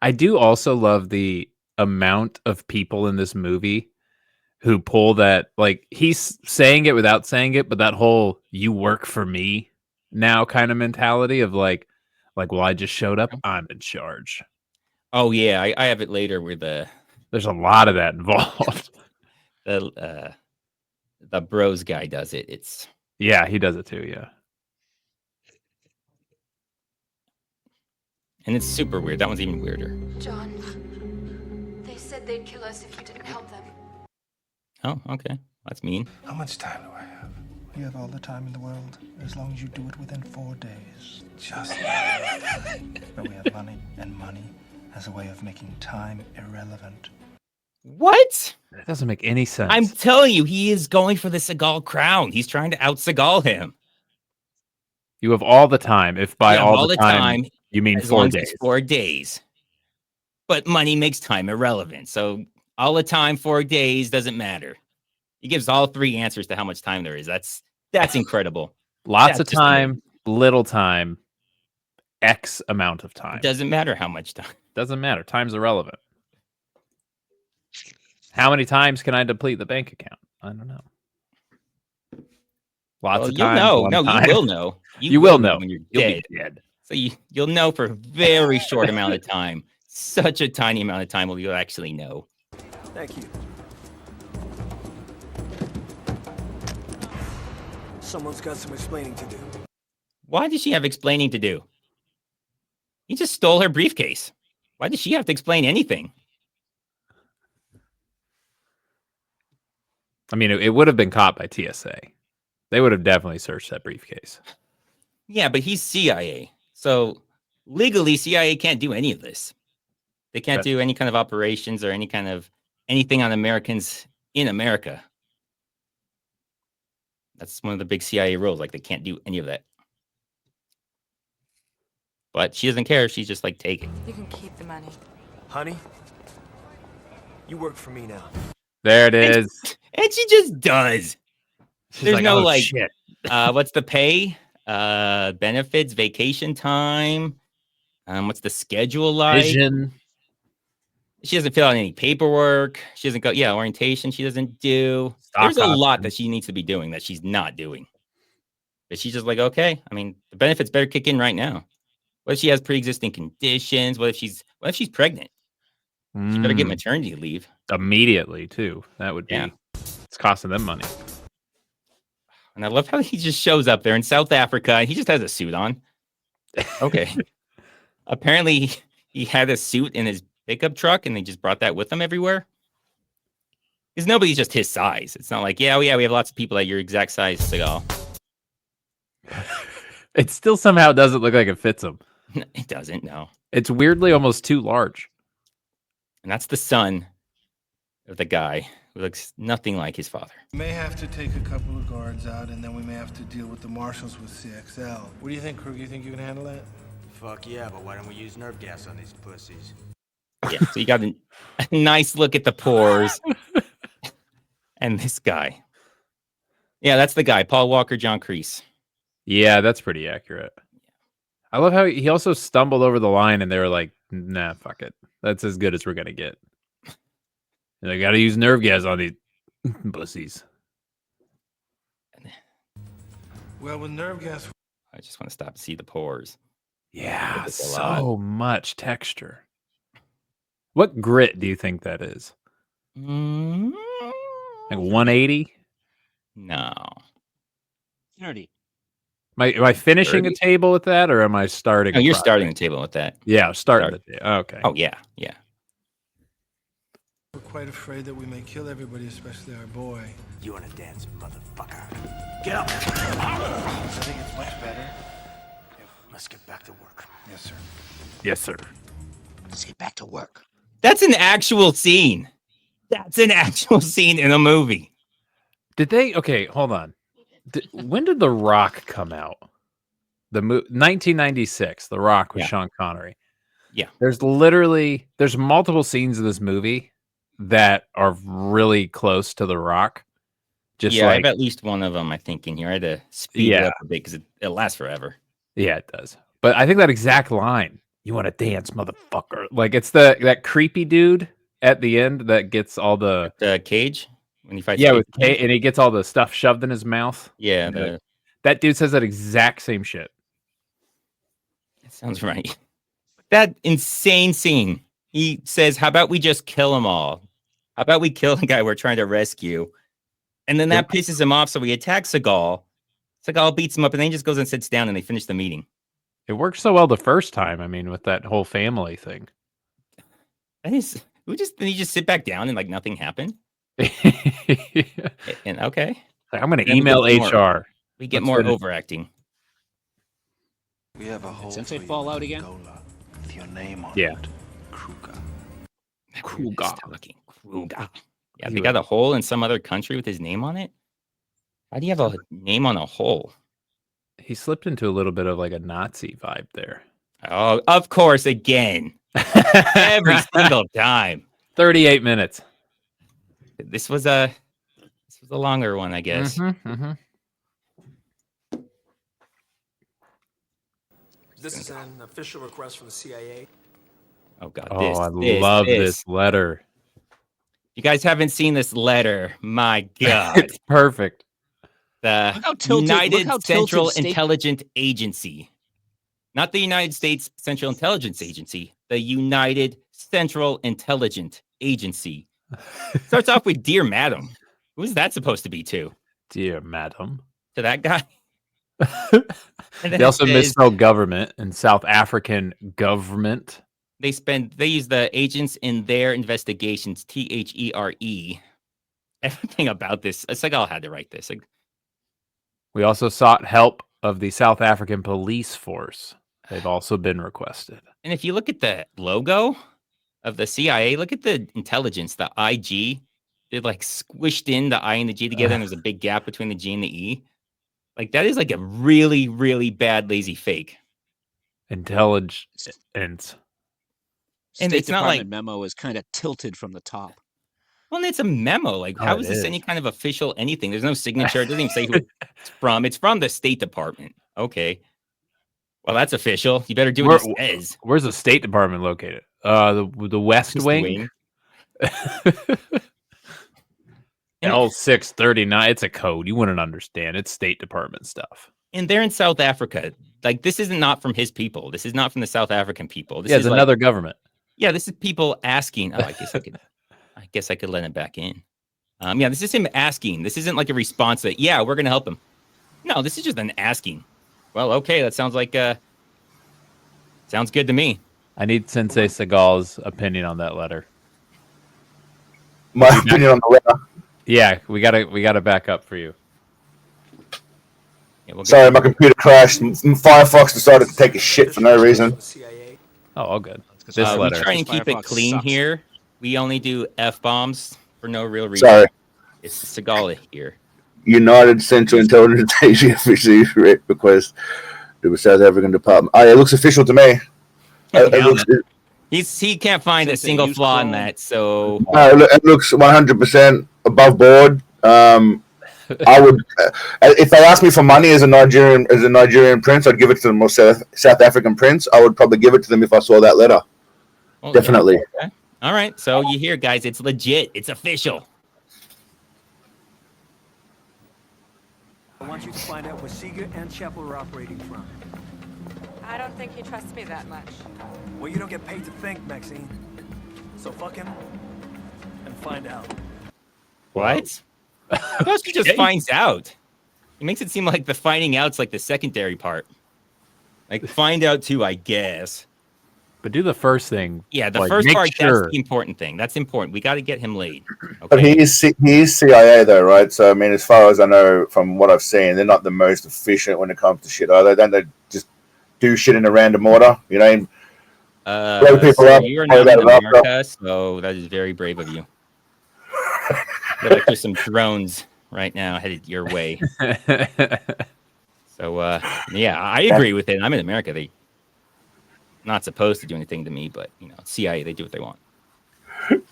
I do also love the amount of people in this movie who pull that, like, he's saying it without saying it, but that whole "you work for me" now kind of mentality of like, well, I just showed up, I'm in charge. Oh yeah, I have it later where there's a lot of that involved. The bros guy does it. It's yeah, he does it too. Yeah, and it's super weird. That one's even weirder. John, they said they'd kill us if you didn't help them. Oh, okay, that's mean. How much time do I have? You have all the time in the world, as long as you do it within 4 days. Just but we have money, and money has a way of making time irrelevant. What? That doesn't make any sense. I'm telling you, he is going for the Seagal crown. He's trying to out Seagal him. You have all the time. If by all the time you mean 4 days. 4 days. But money makes time irrelevant. So all the time, 4 days doesn't matter. He gives all 3 answers to how much time there is. That's incredible. Lots of time, little time, X amount of time. It doesn't matter how much time. Doesn't matter. Time's irrelevant. How many times can I deplete the bank account? I don't know. Lots of times. You'll know. No, you will know. You will know when you're dead. Dead. So you'll know for a very short amount of time. Such a tiny amount of time will you actually know. Thank you. Someone's got some explaining to do. Why does she have explaining to do? He just stole her briefcase. Why does she have to explain anything? I mean, it would have been caught by TSA. They would have definitely searched that briefcase. Yeah, but he's CIA. So legally, CIA can't do any of this. They can't do any kind of operations or anything on Americans in America. That's one of the big CIA rules. Like, they can't do any of that. But she doesn't care. She's just like, take it. You can keep the money. Honey, you work for me now. There it is. And she just does. There's like, no oh, like, shit. What's the pay? Benefits, vacation time. What's the schedule like? Vision. She doesn't fill out any paperwork. She doesn't go, orientation she doesn't do. There's a lot that she needs to be doing that she's not doing. But she's just like, okay, I mean, the benefits better kick in right now. What if she has pre-existing conditions? What if she's pregnant? She better get maternity leave. Immediately, too. That would be... Yeah. It's costing them money. And I love how he just shows up there in South Africa and he just has a suit on. Okay. Apparently, he had a suit in his pickup truck and they just brought that with him everywhere. Because nobody's just his size. It's not like, we have lots of people at your exact size, Seagal. It still somehow doesn't look like it fits him. It doesn't, no. It's weirdly almost too large. And that's the son of the guy who looks nothing like his father. We may have to take a couple of guards out, and then we may have to deal with the marshals with CXL. What do you think, Krug? You think you can handle that? Fuck yeah, but why don't we use nerve gas on these pussies? Yeah, so you got a nice look at the pores. And this guy. Yeah, that's the guy, Paul Walker, John Kreese. Yeah, that's pretty accurate. I love how he also stumbled over the line and they were like, nah, fuck it. That's as good as we're going to get. And I got to use nerve gas on these pussies. Well, with nerve gas... I just want to stop and see the pores. Yeah, so much texture. What grit do you think that is? Like 180? No. 30. Am I finishing 30? a table with that, or am I starting? No, you're starting the table with that. Yeah, starting the table. Okay. Oh, yeah. We're quite afraid that we may kill everybody, especially our boy. You want to dance, motherfucker? Get up! I think it's much better. Let's get back to work. Yes, sir. Yes, sir. Let's get back to work. That's an actual scene. That's an actual scene in a movie. Did they? Okay, hold on. When did The Rock come out? 1996. The Rock with Sean Connery. Yeah. There's multiple scenes in this movie that are really close to The Rock. Just I have at least one of them, I think, in here. I had to speed it up a bit because it lasts forever. Yeah, it does. But I think that exact line, "You want to dance, motherfucker," like it's that creepy dude at the end that gets all the Cage when he fights. Yeah, with Cage, and he gets all the stuff shoved in his mouth. Yeah, that dude says that exact same shit. That sounds right. That insane scene. He says, "How about we just kill them all? How about we kill the guy we're trying to rescue?" And then that pisses him off, so he attacks Seagal. Seagal beats him up, and then he just goes and sits down, and they finish the meeting. It worked so well the first time. I mean, with that whole family thing. That is, did he just sit back down and like nothing happened? And okay, I'm going to email HR. We get more overacting. We have a whole Sensei fall out again? with your name on Yeah. it. Kruger. Kruger. Yeah, they got a hole in some other country with his name on it. Why do you have a name on a hole? He slipped into a little bit of like a Nazi vibe there. Oh, of course, again. Every single time. 38 minutes. This was a longer one, I guess. This is an official request from the CIA. Oh, God. I love this letter. You guys haven't seen this letter. My God. It's perfect. The United Central Intelligence Agency. Not the United States Central Intelligence Agency. The United Central Intelligence Agency. Starts off with "Dear Madam." Who's that supposed to be to? Dear Madam. To that guy? They also misspelled government and South African government. They use the agents in their investigations, THERE. Everything about this, Seagal had to write this. We also sought help of the South African police force. They've also been requested. And if you look at the logo of the CIA, look at the intelligence, the IG. They like squished in the I and the G together, and there's a big gap between the G and the E. Like that is like a really, really bad lazy fake. Intelligence. And State it's not like memo is kind of tilted from the top. Well, it's a memo. Like, how is this any kind of official anything? There's no signature. It doesn't even say who it's from. It's from the State Department. Okay. Well, that's official. You better do what it says. Where's the State Department located? The West Wing. L639. It's a code. You wouldn't understand. It's State Department stuff. And they're in South Africa. Like, this isn't not from his people. This is not from the South African people. This Yeah, is it's like, another government. Yeah, this is people asking. Oh, I guess I could let him back in. Yeah, this is him asking. This isn't like a response that, yeah, we're gonna help him. No, this is just an asking. Well, okay, that sounds like sounds good to me. I need Sensei Seagal's opinion on that letter. My opinion on the letter. Yeah, we gotta back up for you. Yeah, Sorry, my computer crashed. Firefox decided to take a shit for no reason. Oh, all good. This We letter. try and keep it Firefox clean sucks. here. We only do F-bombs for no real reason. Sorry. It's Seagal here. United Central Intelligence Agency officially request to the South African Department. Oh, it looks official to me. He can't find a single flaw in that, so It looks 100% above board. I would, if they asked me for money as a Nigerian prince, I'd give it to them. Or South African prince, I would probably give it to them if I saw that letter. well, Definitely. yeah, okay. All right, so you hear, guys, it's legit. It's official. I want you to find out where Seagal and Chapel are operating from. I don't think he trusts me that much. Well, you don't get paid to think, Maxine. So fuck him and find out. What? How about he just finds out? He makes it seem like the finding out's like the secondary part. Like, find out too, I guess. But do the first thing. Yeah, the like, first make part, sure. that's the important thing. That's important. We got to get him laid. But Okay? he is CIA though, right? So I mean, as far as I know from what I've seen, they're not the most efficient when it comes to shit, are they? Don't they just do shit in a random order? You know, blow people so up. you are blow not in that up. America, so that is very brave of you. Feel like there's some drones right now headed your way. So, yeah, I agree with it. I'm in America. They not supposed to do anything to me, but, you know, CIA, they do what they want.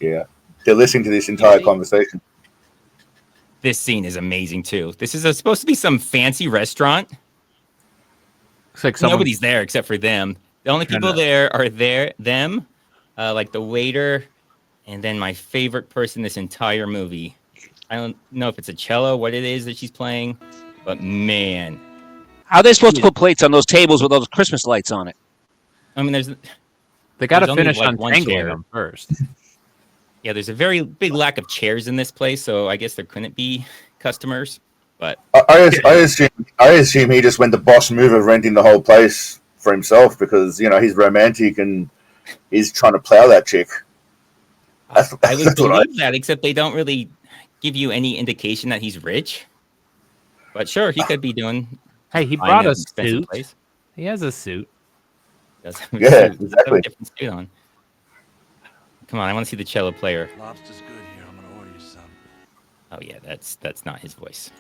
Yeah. They're listening to this entire conversation. This scene is amazing, too. This is supposed to be some fancy restaurant. Looks like someone Nobody's there except for them. The only people there are them, like the waiter, and then my favorite person this entire movie. I don't know if it's a cello, what it is that she's playing, but man. How are they supposed to put plates on those tables with those Christmas lights on it? I mean, They got to there's only, finish like, on one tangling chair. them first. Yeah, there's a very big lack of chairs in this place, so I guess there couldn't be customers. But I assume he just went the boss move of renting the whole place for himself because, you know, he's romantic and he's trying to plow that chick. I would believe that, except they don't really give you any indication that he's rich. But sure, he could be doing. Hey, he buying brought an a expensive suit. place. He has a suit. Does have a Yeah, suit. Does have a exactly. different suit on. Come on, I want to see the cello player. Lobster's good here. I'm gonna order you some. Oh yeah, that's not his voice.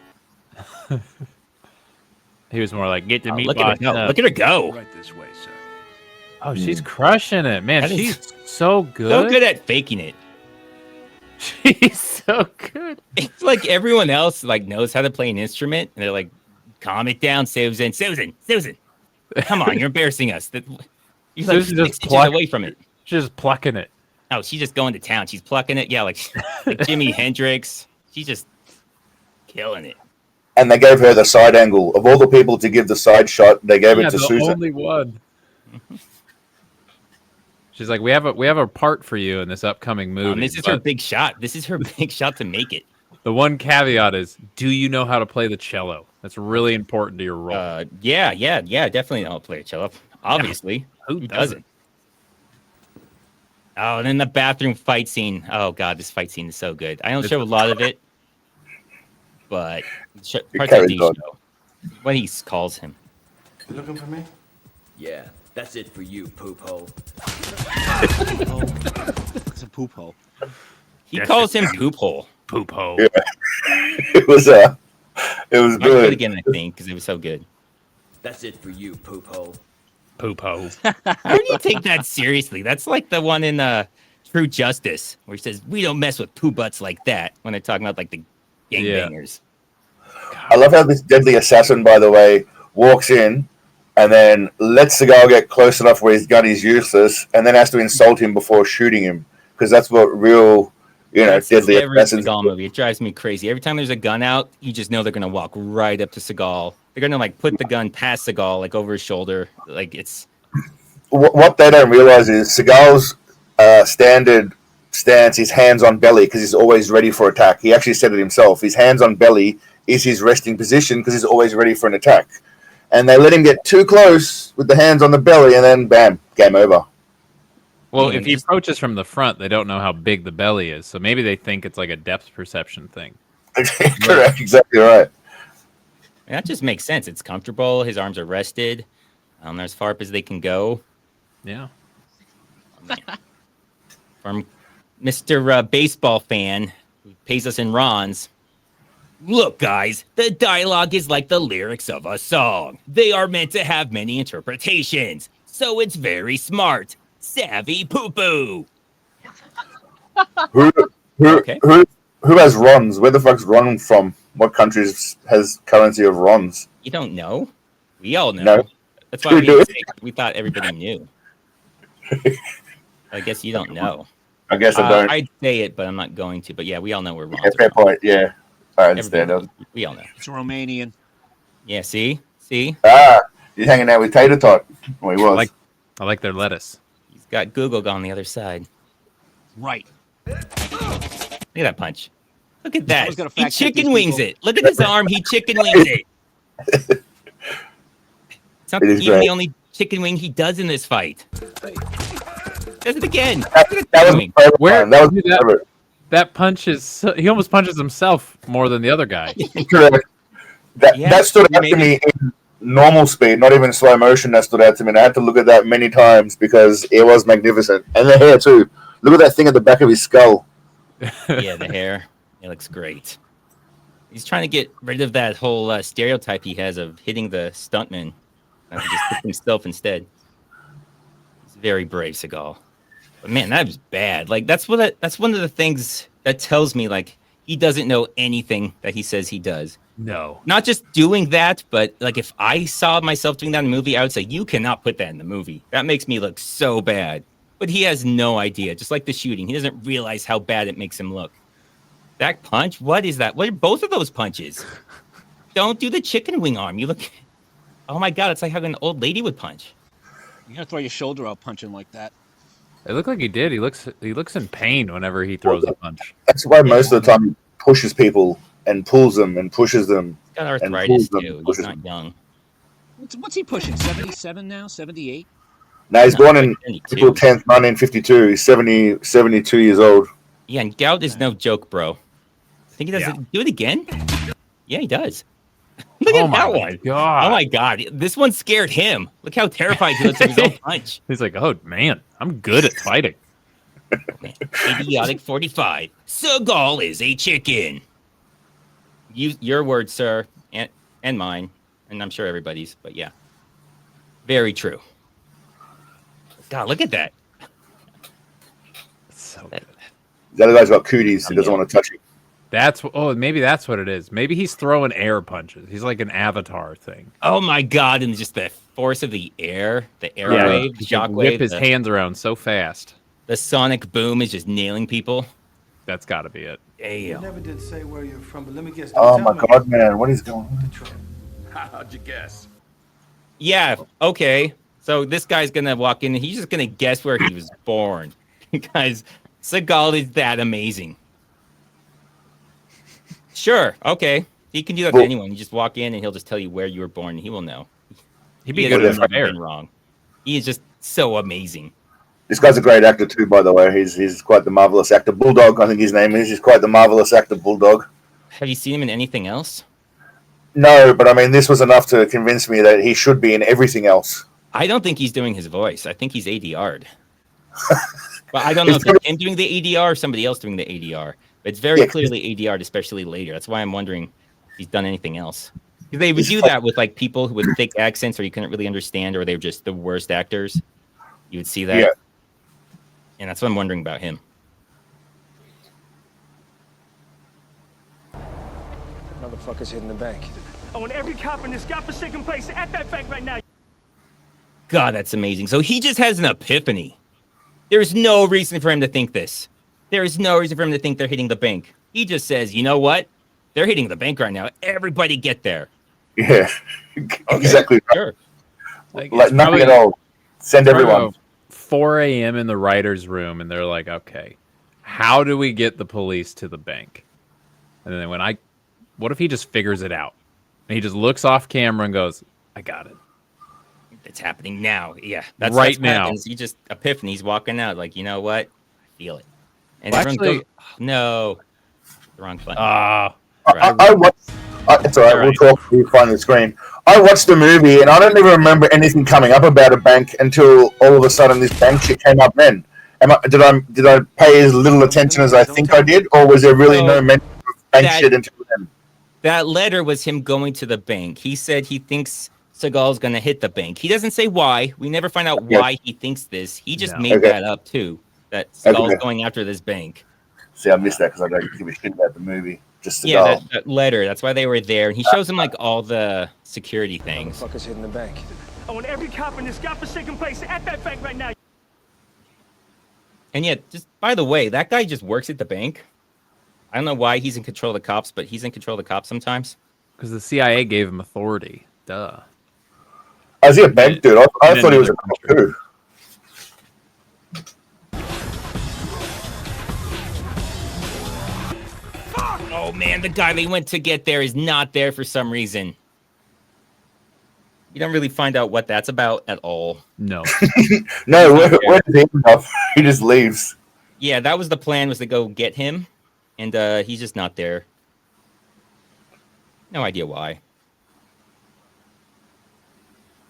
He was more like, get the meat Look at her go! Look at her go! Right this way, sir. Oh, she's crushing it, man. That is She's so good. So good at faking it. She's so good. It's like everyone else like knows how to play an instrument, and they're like, "Calm it down, Susan. Come on, you're embarrassing us." You're like Susan 6 inches away from it. She's just plucking it. Oh, she's just going to town. She's plucking it. Yeah, like Jimi Hendrix. She's just killing it. And they gave her the side angle. Of all the people to give the side shot, they gave it to the Susan. only one. She's like, we have a part for you in this upcoming movie. This is her big shot. This is her big shot to make it. The one caveat is, do you know how to play the cello? That's really important to your role. Yeah, definitely I'll play a cello. Obviously. Who doesn't? Oh, and then the bathroom fight scene. Oh god, this fight scene is so good. I don't show a lot of it, but parts I do show. When he calls him. You looking for me? Yeah, that's it for you, poop hole. It's a poop hole. He calls him poop hole. Poop hole. Yeah. It was I'll good. do it again, I think, because it was so good. That's it for you, poop hole. Poop hole. How do you take that seriously? That's like the one in True Justice, where he says, "We don't mess with poo butts like that," when they're talking about like the gangbangers. I love how this deadly assassin, by the way, walks in and then lets the guy get close enough where his gun is useless and then has to insult him before shooting him. Because that's what real That's deadly every assassins. Seagal movie. It drives me crazy. Every time there's a gun out, you just know they're gonna walk right up to Seagal. They're gonna like put the gun past Seagal, like over his shoulder. Like it's What they don't realize is Seagal's standard stance is hands on belly because he's always ready for attack. He actually said it himself. His hands on belly is his resting position because he's always ready for an attack. And they let him get too close with the hands on the belly, and then bam, game over. Well, if he approaches from the front, they don't know how big the belly is, so maybe they think it's like a depth perception thing. Correct, exactly right. And that just makes sense. It's comfortable. His arms are rested. They're as far up as they can go. Yeah. From Mr. Baseball fan who pays us in Rons. Look, guys, the dialogue is like the lyrics of a song. They are meant to have many interpretations, so it's very smart. Savvy poo-poo. Who has Rons? Where the fuck's Ron from? What countries has currency of Rons? You don't know? We all know. No. That's why we thought everybody knew. I guess you don't know. I guess I don't. I'd say it, but I'm not going to. But yeah, we all know where Ron's Yeah, fair point, yeah. I understand. We all know. It's Romanian. Yeah, see? He's hanging out with Tater Tot. Well, he was. I like their lettuce. He's got Google on the other side. Right. Look at that punch. Look at that. Someone's gotta He fact check chicken these wings people. it. Look at his arm. He chicken wings it. It's not It is even great. the only chicken wing he does in this fight. Does it again. That was Wing. where That punch is he almost punches himself more than the other guy. Correct. Yeah, That stood out to maybe. me in normal speed, not even slow motion. That stood out to me, and I had to look at that many times because it was magnificent. And the hair too. Look at that thing at the back of his skull. Yeah, the hair. It looks great. He's trying to get rid of that whole stereotype he has of hitting the stuntman. He just hit himself instead. He's very brave, Seagal. But man, that was bad. Like that's one of the things that tells me like he doesn't know anything that he says he does. No. Not just doing that, but like if I saw myself doing that in the movie, I would say you cannot put that in the movie. That makes me look so bad. But he has no idea. Just like the shooting, he doesn't realize how bad it makes him look. That punch? What is that? What are both of those punches? Don't do the chicken wing arm. You look. Oh my god! It's like how an old lady would punch. You gotta throw your shoulder out punching like that. It looked like he did. He looks in pain whenever he throws a punch. That's why most of the time he pushes people and pulls them and pushes them. He's got and arthritis pulls them, too. He's pushes not young. What's he pushing? 77 now? 78? Now he's No, born in 72. April 10th, 1952. He's 72 years old. Yeah, and gout is no joke, bro. I think he does it. Do it again? Yeah, he does. Look at that one. God. Oh my god. This one scared him. Look how terrified he looks of his own punch. He's like, oh man, I'm good at fighting. Idiotic 45. Seagal is a chicken. Your words, sir, and mine, and I'm sure everybody's, but yeah. Very true. God, look at that. So good. The other guy's got cooties. He doesn't want to touch it. Maybe that's what it is. Maybe he's throwing air punches. He's like an avatar thing. Oh my god, and just the force of the air, the airwave, He can shockwave. whip his hands around so fast. The sonic boom is just nailing people. That's got to be it. You Damn. never did say where you're from, but let me guess. Oh my god, man. What is going on? Detroit. How'd you guess? Yeah, okay. So this guy's gonna walk in and he's just gonna guess where he was born. Guys, Seagal is that amazing. Sure, okay. He can do that to anyone. You just walk in and he'll just tell you where you were born and he will know. He'd be He good has at never air. been wrong. He is just so amazing. This guy's a great actor too, by the way. He's quite the marvelous actor. Bulldog, I think his name is. He's quite the marvelous actor, Bulldog. Have you seen him in anything else? No, but I mean, this was enough to convince me that he should be in everything else. I don't think he's doing his voice. I think he's ADR'd. But I don't know if it's him doing the ADR or somebody else doing the ADR. But it's very clearly ADR'd, especially later. That's why I'm wondering if he's done anything else. They would do that with like people with thick accents or you couldn't really understand or they were just the worst actors. You would see that. Yeah. And that's what I'm wondering about him. Motherfuckers hidden the bank. I want every cop in this godforsaken place at that bank right now. God, that's amazing. So he just has an epiphany. There's no reason for him to think this. There is no reason for him to think they're hitting the bank. He just says, you know what? They're hitting the bank right now. Everybody get there. Yeah, exactly. Right. Sure. Like nothing at all. Send everyone. 4 a.m. in the writer's room, and they're like, okay, how do we get the police to the bank? And then they went, what if he just figures it out? And he just looks off camera and goes, I got it. It's happening now. Yeah. That's right what now. Happens. He just epiphany's walking out like, you know what? I feel it. And Well, everyone goes, oh, no. The wrong button. I watched. It's all right. We'll talk. We'll find the screen. I watched the movie, and I don't even remember anything coming up about a bank until all of a sudden this bank shit came up. Then, did I pay as little attention as I think I did, or was there really no mention of bank shit until then? That letter was him going to the bank. He said he thinks Seagal's going to hit the bank. He doesn't say why. We never find out why he thinks this. He just made that up too. That Seagal's going after this bank. See, I missed that because I don't give a shit about the movie. Just that letter. That's why they were there. And he shows him like all the security things. What the fuck is hitting the bank? I want every cop in this godforsaken place at that bank right now. And yet, just by the way, that guy just works at the bank. I don't know why he's in control of the cops, but he's in control of the cops sometimes. Because the CIA gave him authority. Duh. Is he a bank dude? I thought he was a cop too. Oh man, the guy they went to get there is not there for some reason. You don't really find out what that's about at all. No. No, where does he end up? He just leaves. Yeah, that was the plan, was to go get him, and he's just not there. No idea why.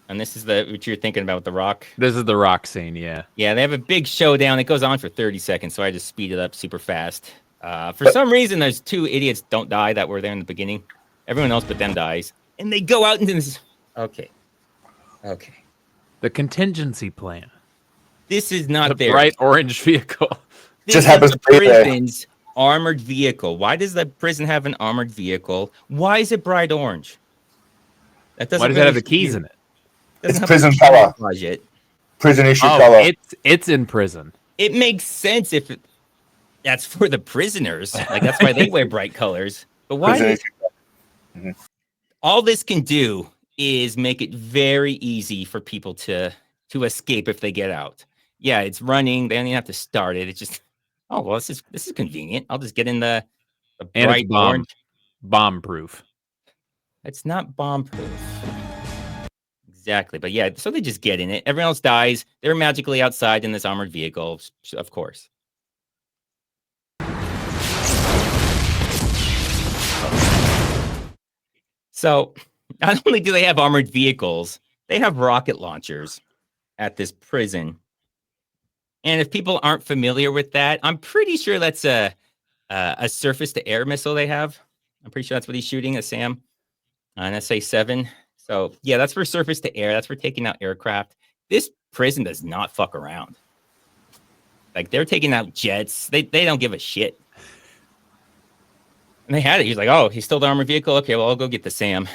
And this is what you're thinking about with The Rock. This is the Rock scene, yeah. Yeah, they have a big showdown. It goes on for 30 seconds, so I just speed it up super fast. For some reason, those two idiots don't die that were there in the beginning. Everyone else but them dies. And they go out into this... Okay. The contingency plan. This is not the bright orange vehicle. This just happens is to be there. prison's armored vehicle. Why does the prison have an armored vehicle? Why is it bright orange? Why does it have the keys in it? It's prison color. Prison issue color. It's in prison. It makes sense if that's for the prisoners. Like that's why they wear bright colors. But why? All this can do is make it very easy for people to escape if they get out. Yeah, it's running. They don't even have to start it. It's just, oh well, this is convenient. I'll just get in the bright orange. Bomb proof. It's not bomb proof. Exactly, but yeah, so they just get in it. Everyone else dies. They're magically outside in this armored vehicle, of course. So, not only do they have armored vehicles, they have rocket launchers at this prison. And if people aren't familiar with that, I'm pretty sure that's a surface-to-air missile they have. I'm pretty sure that's what he's shooting at Sam, an SA-7. So, yeah, that's for surface-to-air. That's for taking out aircraft. This prison does not fuck around. Like, they're taking out jets. They don't give a shit. And they had it. He's like, oh, he's still the armored vehicle? Okay, well, I'll go get the SAM.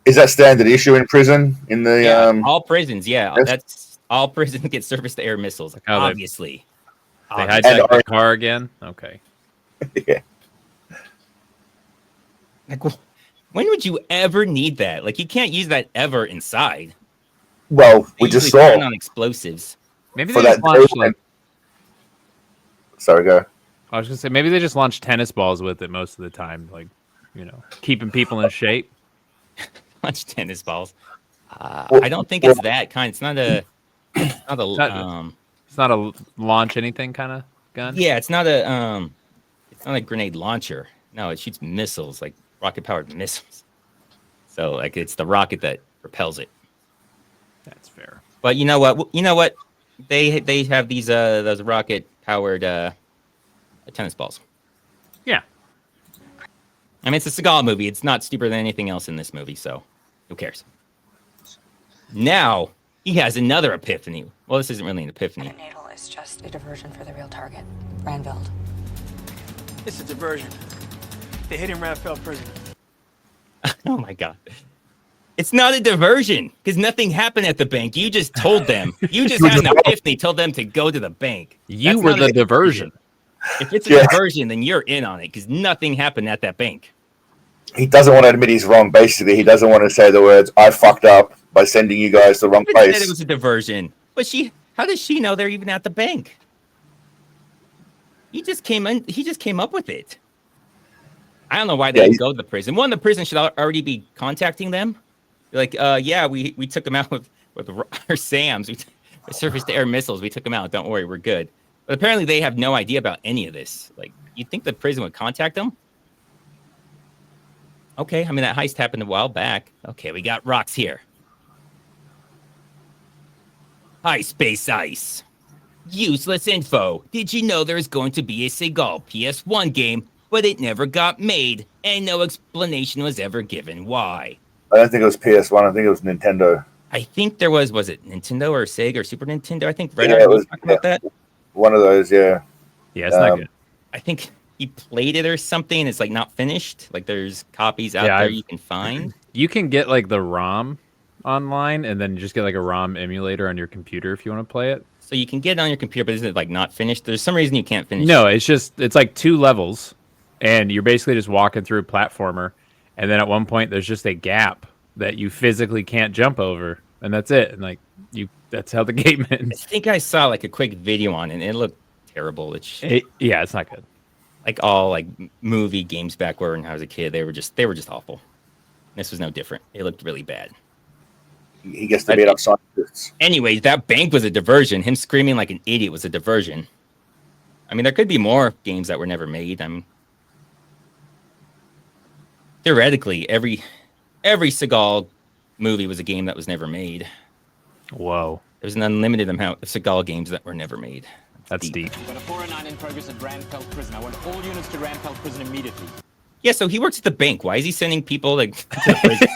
Is that standard issue in prison? In the all prisons, yeah. That's all prisons get surface-to-air missiles, like obviously. They hijacked the car again? Okay. Yeah. Like, when would you ever need that? Like, you can't use that ever inside. Well, we just saw on explosives. Maybe they just launched Sorry, go. I was gonna say maybe they just launch tennis balls with it most of the time, like, you know, keeping people in shape. Launch tennis balls. I don't think it's that kind. It's not a. It's not a launch anything kind of gun. Yeah, it's not a. It's not a grenade launcher. No, it shoots missiles, like rocket-powered missiles. So, like, it's the rocket that propels it. That's fair. But you know what? They have these those rocket-powered tennis balls. Yeah. I mean, it's a Seagal movie. It's not stupider than anything else in this movie, so who cares? Now he has another epiphany. Well, this isn't really an epiphany. The naval is just a diversion for the real target, Ranveld. It's a diversion. They hit in Ranfeld prison. Oh my god. It's not a diversion because nothing happened at the bank. You just told them. You just had an epiphany, told them to go to the bank. You were the diversion. If it's a Yeah. diversion, then you're in on it because nothing happened at that bank. He doesn't want to admit he's wrong. Basically, he doesn't want to say the words "I fucked up" by sending you guys to the wrong She said place. it was a diversion, but how does she know they're even at the bank? He just came up with it. I don't know why they didn't go to the prison. One, the prison should already be contacting them. Like, yeah, we took them out with our SAMs. We surface-to-air missiles. We took them out. Don't worry, we're good. But apparently they have no idea about any of this. Like, you'd think the prison would contact them? Okay, I mean, that heist happened a while back. Okay, we got rocks here. Hi, Space Ice. Useless info. Did you know there was going to be a Seagal PS1 game, but it never got made, and no explanation was ever given why? I don't think it was PS1. I think it was Nintendo. I think there was it Nintendo or Sega or Super Nintendo? I think Redeye was talking about that. One of those, yeah. Yeah, it's not good. I think he played it or something. It's like not finished. Like there's copies out there you can find. You can get like the ROM online, and then just get like a ROM emulator on your computer if you want to play it. So you can get it on your computer, but isn't it like not finished? There's some reason you can't finish. No, it's like 2 levels, and you're basically just walking through a platformer, and then at one point there's just a gap that you physically can't jump over, and that's it. And like that's how the game ends. I think I saw like a quick video on it, and it looked terrible. Yeah, it's not good. Like all like movie games back when I was a kid, they were just awful. This was no different. It looked really bad. He gets to beat up scientists. Anyways, that bank was a diversion. Him screaming like an idiot was a diversion. I mean, there could be more games that were never made. I mean, theoretically, every Seagal movie was a game that was never made. Whoa. There's an unlimited amount of Seagal games that were never made. That's deep. Got a 409 in progress at Randfeld Prison. I want all units to Randfeld Prison immediately. Yeah, so he works at the bank. Why is he sending people to the prison?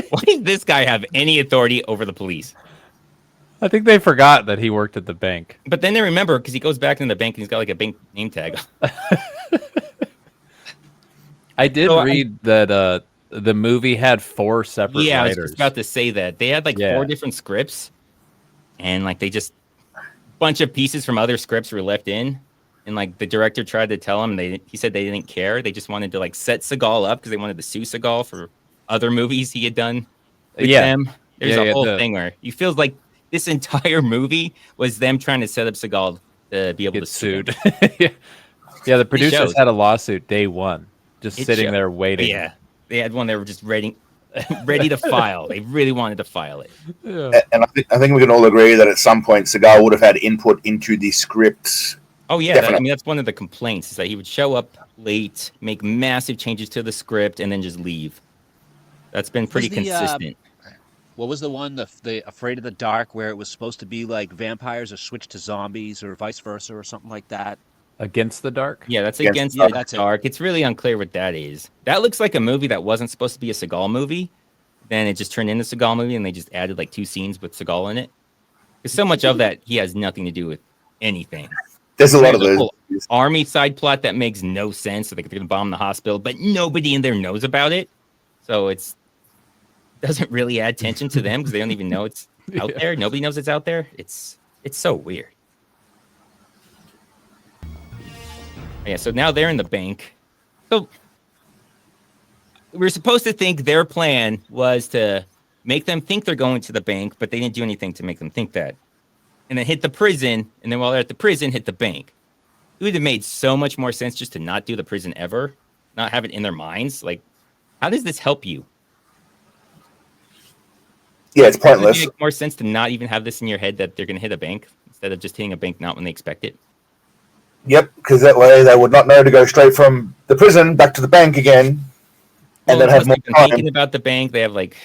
Why does this guy have any authority over the police? I think they forgot that he worked at the bank. But then they remember because he goes back in the bank and he's got like a bank name tag. I did read that the movie had 4 separate writers. I was just about to say that. They had like 4 different scripts, and like they just bunch of pieces from other scripts were left in. And like the director tried to tell him, he said they didn't care. They just wanted to like set Seagal up because they wanted to sue Seagal for other movies he had done with them. There's a whole thing where you feel like this entire movie was them trying to set up Seagal to be able to sue. Yeah, the producers had a lawsuit day one, just sitting there waiting. Yeah, they had one. They were just ready to file. They really wanted to file it. Yeah. And I think we can all agree that at some point Seagal would have had input into the script. Oh yeah, that's one of the complaints is that he would show up late, make massive changes to the script, and then just leave. That's been pretty consistent. What was the one, the Afraid of the Dark, where it was supposed to be like vampires are switched to zombies or vice versa or something like that? Against the Dark? Yeah, that's Against the Dark. It's really unclear what that is. That looks like a movie that wasn't supposed to be a Seagal movie. Then it just turned into a Seagal movie, and they just added like 2 scenes with Seagal in it. Because so much of that, he has nothing to do with anything. There's a lot of those. Army side plot that makes no sense. So they're going to bomb the hospital, but nobody in there knows about it. So it doesn't really add tension to them because they don't even know it's out there. Nobody knows it's out there. It's so weird. Yeah, so now they're in the bank. So we're supposed to think their plan was to make them think they're going to the bank, but they didn't do anything to make them think that. And then hit the prison, and then while they're at the prison, hit the bank. It would have made so much more sense just to not do the prison ever, not have it in their minds. Like, how does this help you? Yeah, it's pointless. Does it make more sense to not even have this in your head that they're going to hit a bank instead of just hitting a bank not when they expect it? Yep, because that way they would not know to go straight from the prison back to the bank again, and then have more time. Thinking about the bank, they have like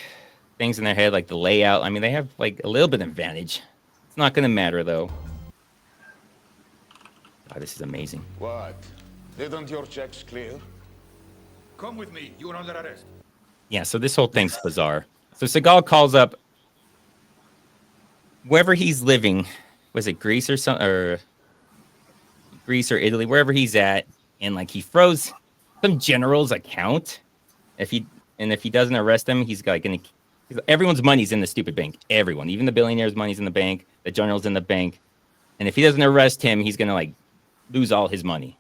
things in their head, like the layout. I mean, they have like a little bit of advantage. It's not going to matter though. God, this is amazing. What? Didn't your checks clear? Come with me. You are under arrest. Yeah, so this whole thing's bizarre. So Seagal calls up wherever he's living. Was it Greece or something, or Greece or Italy, wherever he's at, and like he froze some general's account. If he doesn't arrest him, he's got like everyone's money's in the stupid bank. Everyone, even the billionaire's money's in the bank. The general's in the bank, and if he doesn't arrest him, he's gonna like lose all his money.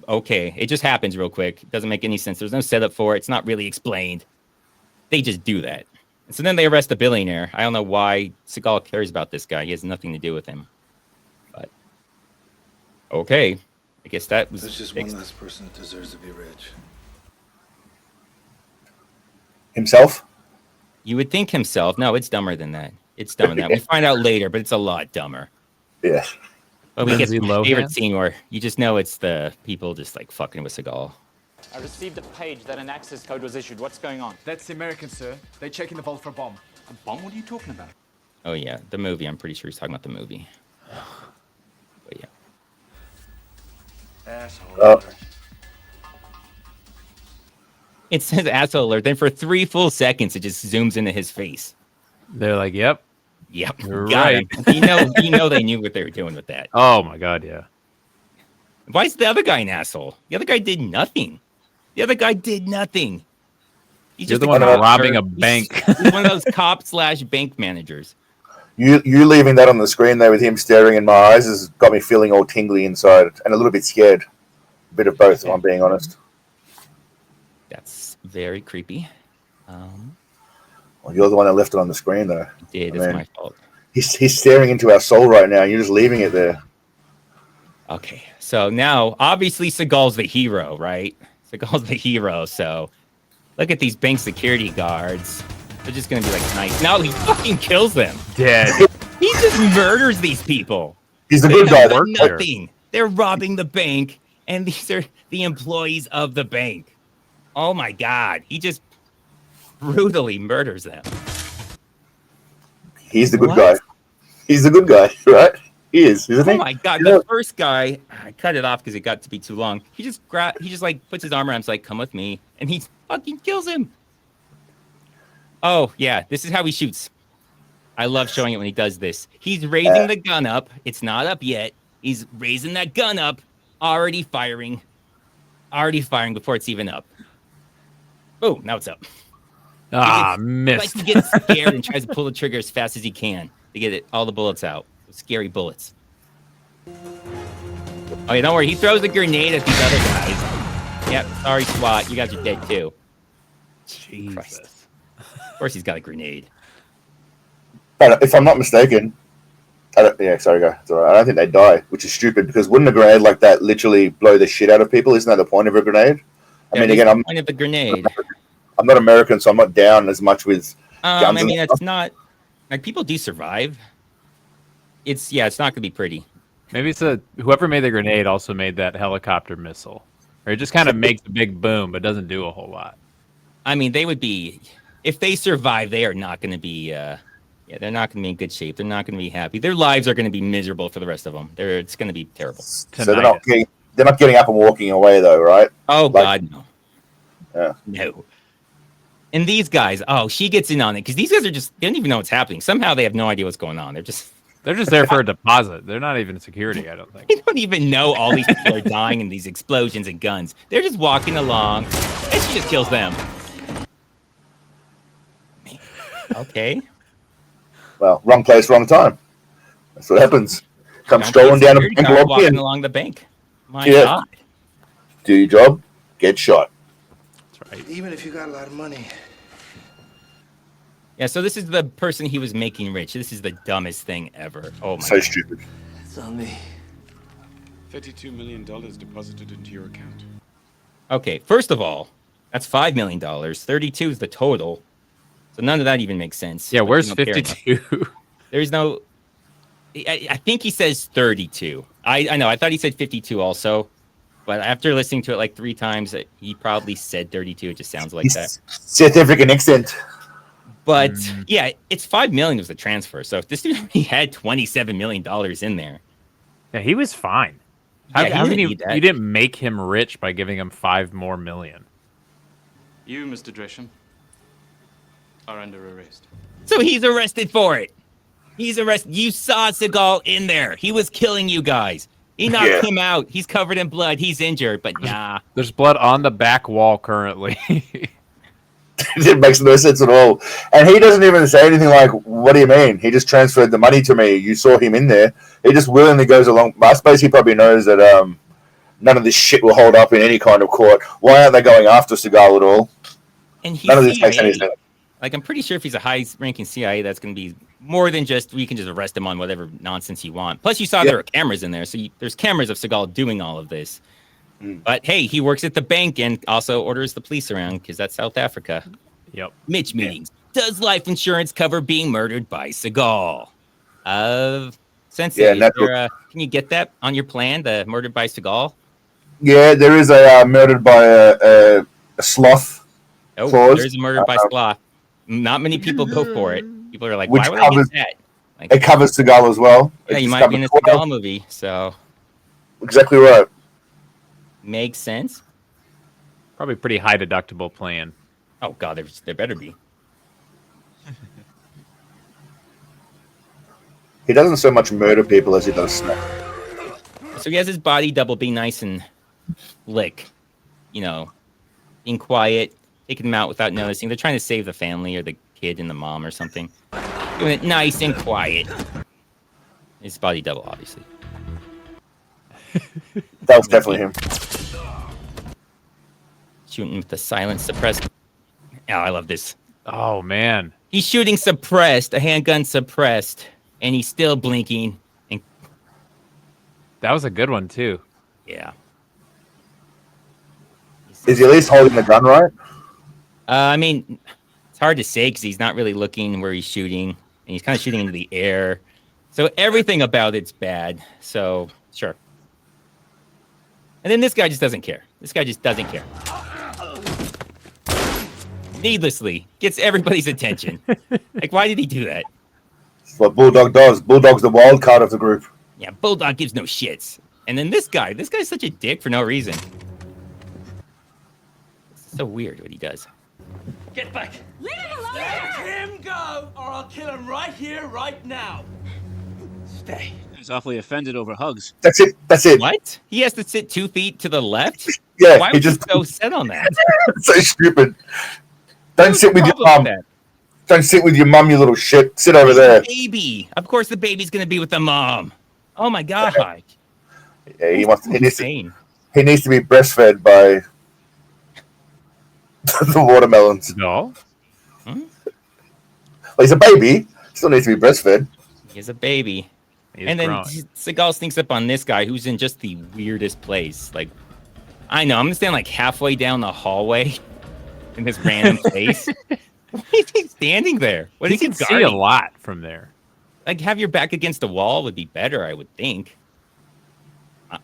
Okay, it just happens real quick. It doesn't make any sense. There's no setup for it. It's not really explained. They just do that. And so then they arrest the billionaire. I don't know why Seagal cares about this guy. He has nothing to do with him. But okay, I guess that was. There's just one less person that deserves to be rich. Himself? You would think himself. No, it's dumber than that. It's dumber than that. We find out later, but it's a lot dumber. Yeah. But we get my favorite scene where you just know it's the people just like fucking with Seagal. I received a page that an access code was issued. What's going on? That's the Americans, sir. They check in the vault for a bomb. A bomb? What are you talking about? Oh yeah, the movie. I'm pretty sure he's talking about the movie. But yeah. Asshole. It says asshole alert. Then for 3 full seconds, it just zooms into his face. They're like, "Yep, You're got right. You know they knew what they were doing with that. Oh my god, yeah. Why is the other guy an asshole? The other guy did nothing. He You're the one robbing a bank. He's one of those cop/bank managers. You leaving that on the screen there with him staring in my eyes has got me feeling all tingly inside and a little bit scared. A bit of both, if I'm being honest. That's very creepy. Well, you're the one that left it on the screen, though. It's my fault. He's staring into our soul right now. You're just leaving it there. Okay, so now obviously Seagal's the hero, right? Seagal's the hero. So look at these bank security guards. They're just gonna be like nice. No, he fucking kills them. Dead. He just murders these people. He's the good guy. Nothing. They're robbing the bank, and these are the employees of the bank. Oh my god, he just brutally murders them. He's the good guy. He's the good guy, right? He is, isn't he? Oh my god, the first guy, I cut it off because it got to be too long. He just like puts his arm around him, like, come with me, and he fucking kills him. Oh yeah, this is how he shoots. I love showing it when he does this. He's raising the gun up. It's not up yet. He's raising that gun up, already firing before it's even up. Oh, now it's up. Missed. Like he gets scared and tries to pull the trigger as fast as he can to get all the bullets out. Scary bullets. Oh, yeah, don't worry. He throws a grenade at these other guys. Yep, sorry, SWAT. You guys are dead too. Jesus. Christ. Of course he's got a grenade. But if I'm not mistaken, sorry, go. It's all right. I don't think they die, which is stupid because wouldn't a grenade like that literally blow the shit out of people? Isn't that the point of a grenade? I mean, again, I'm point of the grenade. I'm not American, so I'm not down as much with guns. I mean, it's not like people do survive. It's not going to be pretty. Maybe it's whoever made the grenade also made that helicopter missile, or it just kind of makes a big boom but doesn't do a whole lot. I mean, they would be, if they survive, they are not going to be. They're not going to be in good shape. They're not going to be happy. Their lives are going to be miserable for the rest of them. It's going to be terrible. So they're not getting up and walking away, though, right? Oh God, no. Yeah. No. And these guys, she gets in on it because these guys they don't even know what's happening. Somehow they have no idea what's going on. They're just there for a deposit. They're not even security, I don't think. They don't even know all these people are dying in these explosions and guns. They're just walking along, and she just kills them. Okay. Well, wrong place, wrong time. That's what happens. Come strolling down a bank, walking along the bank. My God. Do your job, get shot. That's right. Even if you got a lot of money. Yeah, so this is the person he was making rich. This is the dumbest thing ever. Oh my God. So stupid. It's on me. $32 million deposited into your account. Okay, first of all, that's $5 million. 32 is the total. So none of that even makes sense. Yeah, where's 52? There's no... I think he says 32. I know, I thought he said 52 also. But after listening to it like 3 times, he probably said 32. It just sounds like that. South African accent. But yeah, it's $5 million was the transfer. So if this dude already had $27 million in there. Yeah, he was fine. Yeah, you didn't make him rich by giving him $5 more million. You, Mr. Dresham, are under arrest. So he's arrested for it. He's arrested. You saw Seagal in there. He was killing you guys. He knocked him out. He's covered in blood. He's injured, but nah. There's blood on the back wall currently. It makes no sense at all. And he doesn't even say anything like, what do you mean? He just transferred the money to me. You saw him in there. He just willingly goes along. I suppose he probably knows that none of this shit will hold up in any kind of court. Why aren't they going after Seagal at all? And he's None of this CIA. makes any sense. Like, I'm pretty sure if he's a high-ranking CIA, that's going to be more than just, we can just arrest him on whatever nonsense you want. Plus, you saw there were cameras in there, so there's cameras of Seagal doing all of this. But hey, he works at the bank and also orders the police around because that's South Africa. Yep. Mitch meetings. Does life insurance cover being murdered by Seagal? Sensei, can you get that on your plan, the murdered by Seagal? Yeah, there is a murdered by a sloth clause. There's a murdered by sloth. Not many people go for it. People are like, which why would I get that? Like, it covers Seagal as well. Yeah, you might be in a Seagal movie, so. Exactly right. Makes sense. Probably pretty high deductible plan. Oh, God, there better be. He doesn't so much murder people as he does snuff. So he has his body double being nice and slick. You know, being quiet, taking them out without noticing. They're trying to save the family or the kid and the mom or something. Doing it nice and quiet. His body double, obviously. That was definitely him. Shooting with the silent suppressed. Oh, I love this. Oh, man. He's shooting suppressed, a handgun suppressed, and he's still blinking. And that was a good one, too. Yeah. Is he at least holding the gun right? I mean, it's hard to say because he's not really looking where he's shooting, and he's kind of shooting into the air. So everything about it's bad. So, sure. And then this guy just doesn't care. This guy just doesn't care. Needlessly, gets everybody's attention. Like, why did he do that? That's what Bulldog does. Bulldog's the wild card of the group. Yeah, Bulldog gives no shits. And then this guy's such a dick for no reason. It's so weird what he does. Get back. Leave him alone! Let him go, or I'll kill him right here, right now. Stay. He's awfully offended over hugs. That's it. That's it. What? He has to sit 2 feet to the left? Yeah, Why he was just he so set on that? so stupid. Don't sit with your mum. Don't sit with your mum, you little shit. Sit over there. Baby. Of course the baby's gonna be with the mom. Oh my god. Yeah, he wants. He needs to be breastfed by the watermelons. No. Hmm? Well, he's a baby. Still needs to be breastfed. He's a baby. He's and then grown. Seagal sneaks up on this guy who's in just the weirdest place. Like, I know, I'm gonna stand like halfway down the hallway in this random place. Why is he standing there? What He is he can see guarding? a lot from there. Like, have your back against the wall would be better, I would think.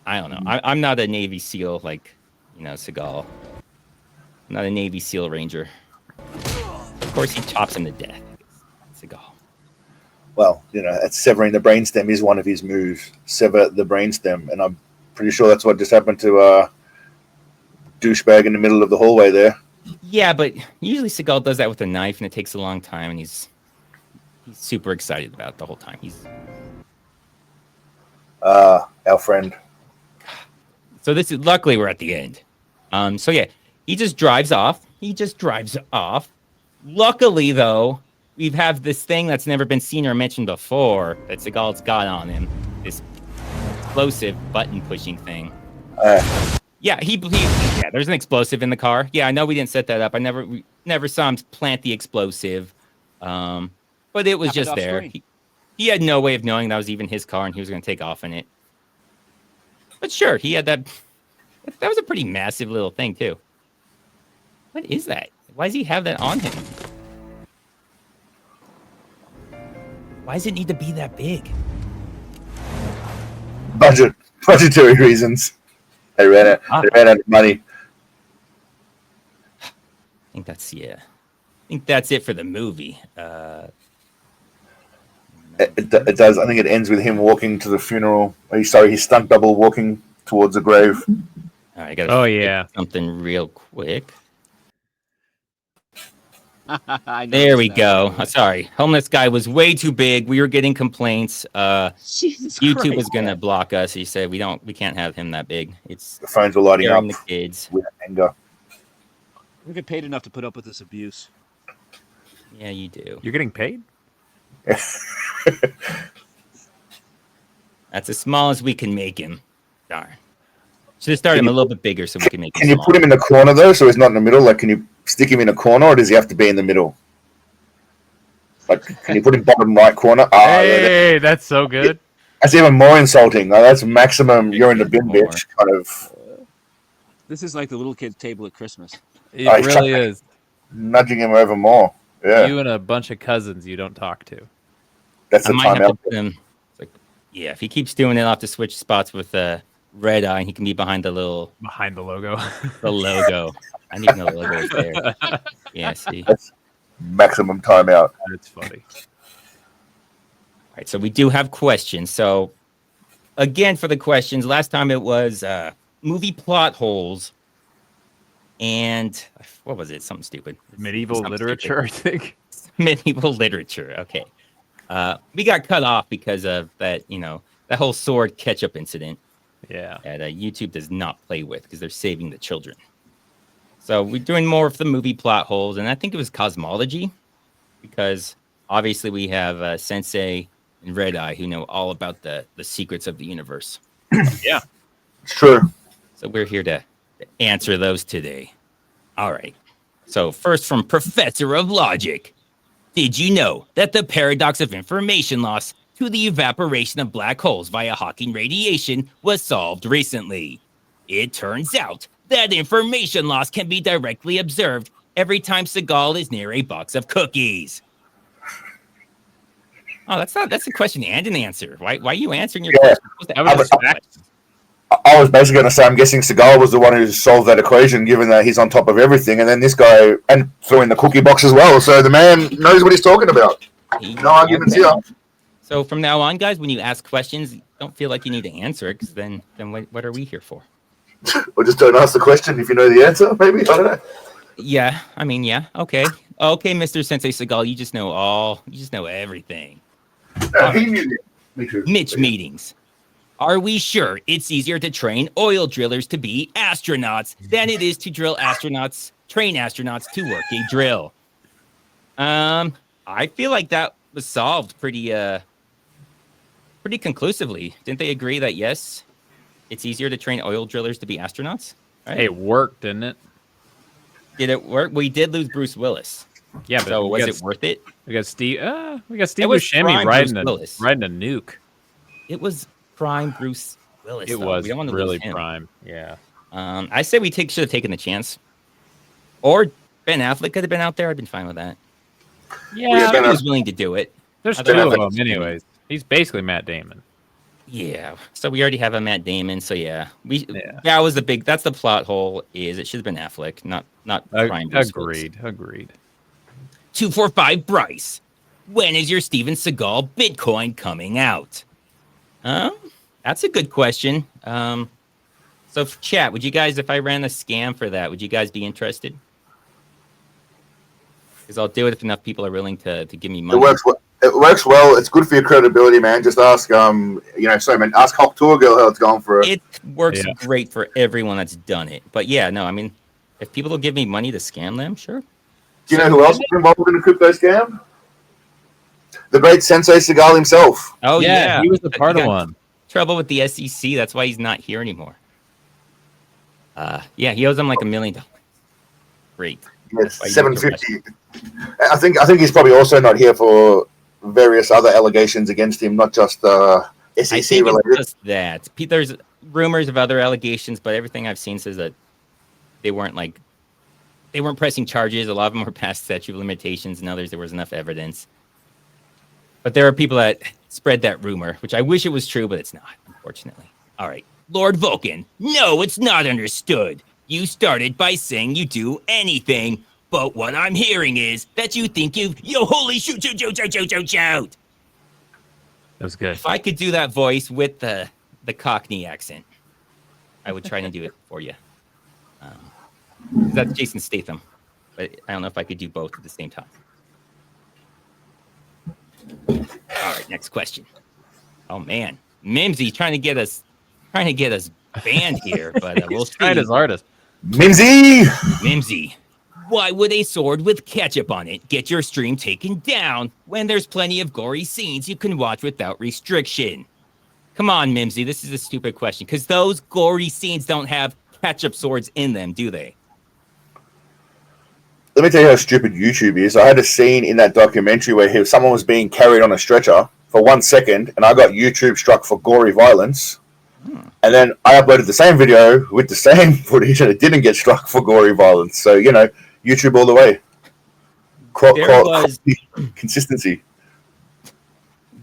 I don't know. I'm not a Navy SEAL like, Seagal. I'm not a Navy SEAL Ranger. Of course, he chops him to death. Seagal. Well, severing the brainstem is one of his moves. Sever the brainstem, and I'm pretty sure that's what just happened to douchebag in the middle of the hallway there. Yeah, but usually Seagal does that with a knife, and it takes a long time, and he's super excited about it the whole time. Our friend. So luckily we're at the end. So yeah, he just drives off. Luckily though, we have this thing that's never been seen or mentioned before that Seagal's got on him. This explosive button pushing thing. Yeah, there's an explosive in the car. Yeah, I know we didn't set that up. We never saw him plant the explosive. But it was just there. He had no way of knowing that was even his car and he was going to take off in it. But sure, he had that. That was a pretty massive little thing, too. What is that? Why does he have that on him? Why does it need to be that big? Budgetary reasons. They ran out of money. I think that's it for the movie. It does. I think it ends with him walking to the funeral. His stunt double walking towards the grave. All right, I gotta yeah. something real quick. There we go. Sorry, homeless guy was way too big. We were getting complaints. YouTube was gonna block us. He said we can't have him that big. It's the phones were lighting up the kids with anger. We get paid enough to put up with this abuse. Yeah, you do. You're getting paid? That's as small as we can make him. Darn. Should have started him a little bit bigger so we can make him Can you smaller. put him in the corner though, so he's not in the middle? Like, can you stick him in a corner, or does he have to be in the middle? Like, can you put him bottom right corner? Hey, that's so good. That's even more insulting. Like, that's maximum. You're in the bin, bitch. Kind of. This is like the little kid's table at Christmas. It really is. Nudging him over more. Yeah. You and a bunch of cousins you don't talk to. That's the I might time have to out. put him. It's like, yeah, if he keeps doing it, I'll have to switch spots with Redeye, and he can be behind the logo. The logo. I didn't even know the logo was there. Yeah, see. That's maximum timeout. That's funny. All right, so we do have questions. So, again, for the questions, last time it was movie plot holes and what was it? Something stupid. Medieval literature, I think. Medieval literature. Okay. We got cut off because of that, that whole sword ketchup incident. Yeah. That YouTube does not play with because they're saving the children. So we're doing more of the movie plot holes, and I think it was cosmology because obviously we have Sensei and Redeye who know all about the secrets of the universe. Yeah. It's true. So we're here to answer those today. All right. So first from Professor of Logic. Did you know that the paradox of information loss to the evaporation of black holes via Hawking radiation was solved recently? It turns out that information loss can be directly observed every time Seagal is near a box of cookies. Oh, that's a question and an answer. Why are you answering your question? I was basically going to say, I'm guessing Seagal was the one who solved that equation, given that he's on top of everything, and then this guy, and threw in the cookie box as well, so the man knows what he's talking about. No arguments here. So from now on, guys, when you ask questions, don't feel like you need to answer it, because then what are we here for? Or just don't ask the question if you know the answer, maybe? I don't know. Yeah, I mean, yeah, okay. Okay, Mr. Sensei Seagal, you just know everything. He knew it. Me too. Mitch meetings. Are we sure it's easier to train oil drillers to be astronauts than it is to train astronauts to work a drill? I feel like that was solved pretty conclusively. Didn't they agree that yes, it's easier to train oil drillers to be astronauts? Right? Hey, it worked, didn't it? Did it work? We did lose Bruce Willis. Yeah, but so was it worth it? We got Steve Buscemi riding a nuke. It was prime Bruce Willis. It was really prime. Yeah. I say we should have taken the chance. Or Ben Affleck could have been out there. I'd been fine with that. Yeah, I was willing to do it. There's two of them, anyways. He's basically Matt Damon. Yeah. So we already have a Matt Damon. So yeah, that's the plot hole. Is it should have been Affleck, not prime Bruce Willis. Agreed. 245 Bryce. When is your Steven Seagal Bitcoin coming out? That's a good question. So chat, would you guys, if I ran a scam for that, would you guys be interested? Because I'll do it if enough people are willing to give me money. It works well. It's good for your credibility, man. Just ask, ask Hawk Tour Girl how it's going for her. It works great for everyone that's done it. But yeah, no, I mean, if people will give me money to scam them, sure. Do you know who else was involved in a crypto scam? The great Sensei Seagal himself. Oh yeah, he was a part of one. Trouble with the SEC. That's why he's not here anymore. Yeah, he owes them like $1 million. Great. Yes, $750. I think he's probably also not here for various other allegations against him, not just SEC related. It's just that there's rumors of other allegations, but everything I've seen says that they weren't pressing charges. A lot of them were past statute of limitations, and others there was enough evidence. But there are people that spread that rumor, which I wish it was true, but it's not, unfortunately. All right. Lord Vulcan, no, it's not understood. You started by saying you do anything, but what I'm hearing is that you think holy shoot. That was good. If I could do that voice with the Cockney accent, I would try to do it for you. That's Jason Statham, but I don't know if I could do both at the same time. All right, next question. Oh man, Mimsy trying to get us banned here, but we'll see. Trying his hardest. Mimsy. Why would a sword with ketchup on it get your stream taken down when there's plenty of gory scenes you can watch without restriction? Come on, Mimsy, this is a stupid question, because those gory scenes don't have ketchup swords in them, do they? Let me tell you how stupid YouTube is. I had a scene in that documentary where someone was being carried on a stretcher for 1 second, and I got YouTube struck for gory violence. And then I uploaded the same video with the same footage, and it didn't get struck for gory violence. So, you know, YouTube all the way. Consistency.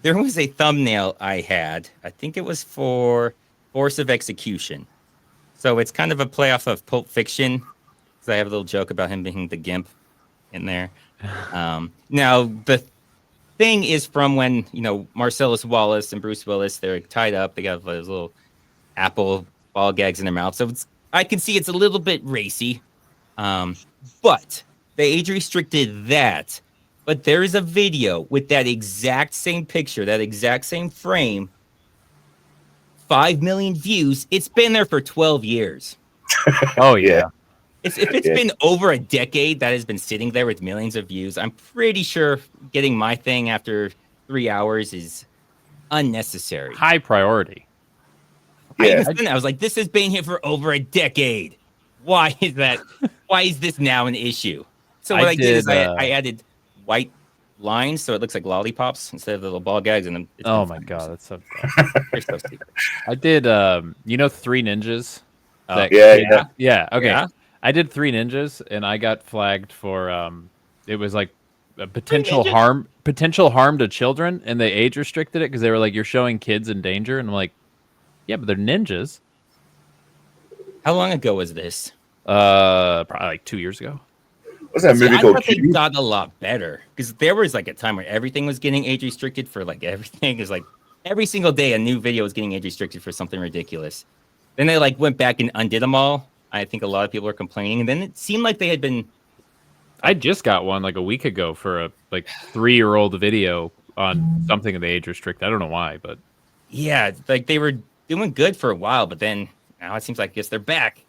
There was a thumbnail I had. I think it was for Force of Execution. So it's kind of a play off of Pulp Fiction. Because I have a little joke about him being the gimp in there. Now, the thing is from when, you know, Marcellus Wallace and Bruce Willis, they're tied up. They got those little apple ball gags in their mouth. So I can see it's a little bit racy. But they age restricted that. But there is a video with that exact same picture, that exact same frame. 5 million views. It's been there for 12 years. Oh, yeah. If it's been over a decade that has been sitting there with millions of views, I'm pretty sure getting my thing after 3 hours is unnecessary. High priority. I was like, this has been here for over a decade. Why is that? Why is this now an issue? So what I did is I added white lines so it looks like lollipops instead of the little ball gags. And oh my god, that's so bad. They're so stupid. I did, you know, 3 Ninjas. Yeah. Okay. Yeah. I did 3 Ninjas, and I got flagged for it was like a potential harm to children, and they age restricted it because they were like, you're showing kids in danger, and I'm like, yeah, but they're ninjas. How long ago was this? Probably like 2 years ago. What's that movie called? They got a lot better because there was like a time where everything was getting age restricted for like everything. Is like every single day a new video was getting age restricted for something ridiculous. Then they like went back and undid them all. I think a lot of people were complaining, and then it seemed like they had been. I just got one like a week ago for a like 3-year-old video on something of the age restrict. I don't know why, but yeah, like they were doing good for a while, but then now it seems like I guess they're back.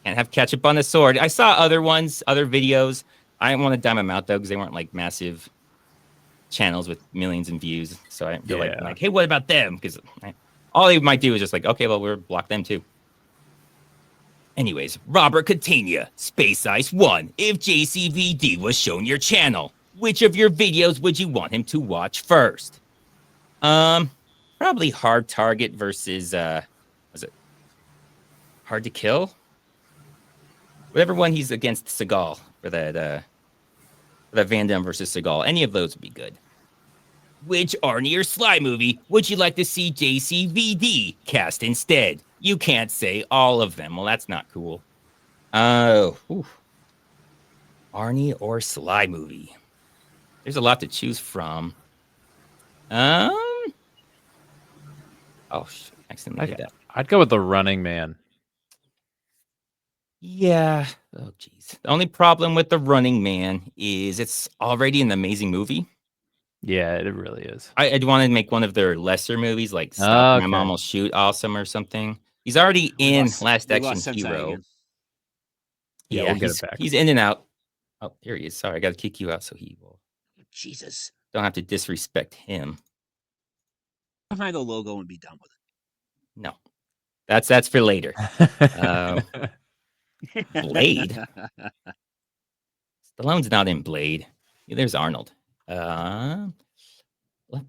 Can't have ketchup on the sword. I saw other ones, other videos. I didn't want to dime them out though because they weren't like massive channels with millions of views. So I feel like, hey, what about them? Because all they might do is just like, okay, well, we'll block them too. Anyways, Robert Catania, Space Ice 1. If JCVD was shown your channel, which of your videos would you want him to watch first? Probably Hard Target versus was it Hard to Kill? Whatever one he's against Seagal for that Van Damme versus Seagal. Any of those would be good. Which Arnie or Sly movie would you like to see JCVD cast instead? You can't say all of them. Well, that's not cool. Arnie or Sly movie. There's a lot to choose from. Accidentally did that. I'd go with The Running Man. Yeah. Oh, geez. The only problem with The Running Man is it's already an amazing movie. Yeah, it really is. I'd want to make one of their lesser movies, like Stop My Mom Will Shoot Awesome or something. He's already in Last Action Hero. Yeah, we'll get it back. He's in and out. Oh, here he is. Sorry, I got to kick you out so he will. Jesus. Don't have to disrespect him. Behind the logo and be done with it. No. That's for later. Blade? Stallone's not in Blade. Yeah, there's Arnold. Left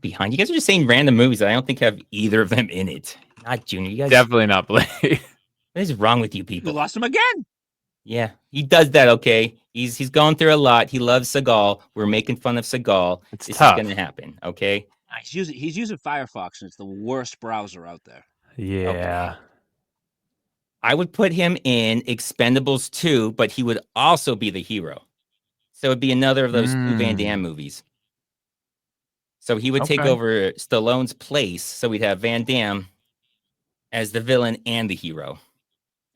Behind. You guys are just saying random movies that I don't think have either of them in it. Not Junior. You guys definitely not Blade. What is wrong with you people? You lost him again. Yeah, he does that. Okay, he's gone through a lot. He loves Seagal. We're making fun of Seagal. This is going to happen. Okay. He's using Firefox, and it's the worst browser out there. Yeah. Okay. I would put him in Expendables 2, but he would also be the hero. So it'd be another of those two Van Damme movies. So he would take over Stallone's place. So we'd have Van Damme as the villain and the hero.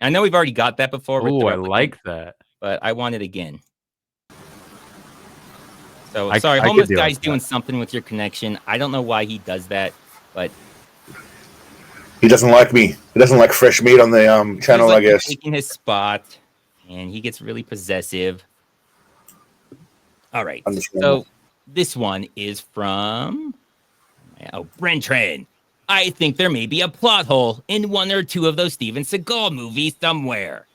I know we've already got that before. Oh, I like that. But I want it again. So sorry, homeless guy's doing something with your connection. I don't know why he does that, but he doesn't like me. He doesn't like fresh meat on the channel, I guess. Taking his spot, and he gets really possessive. All right. Understandable. So this one is from Brentren. I think there may be a plot hole in one or two of those Steven Seagal movies somewhere.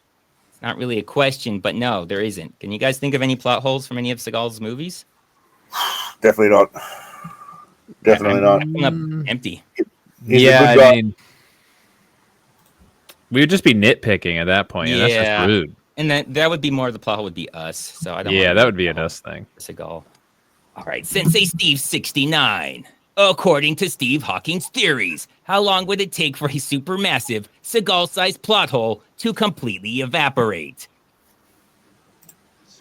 It's not really a question, but no, there isn't. Can you guys think of any plot holes from any of Seagal's movies? Definitely not. Definitely not. Empty. He's yeah, a good guy. I mean, we would just be nitpicking at that point, and that's just rude. And that would be more of the plot hole would be us. So I don't. Yeah, that would be an us thing. Seagal. All right, Sensei Steve 69. According to Steve Hawking's theories, how long would it take for a supermassive Seagal-sized plot hole to completely evaporate?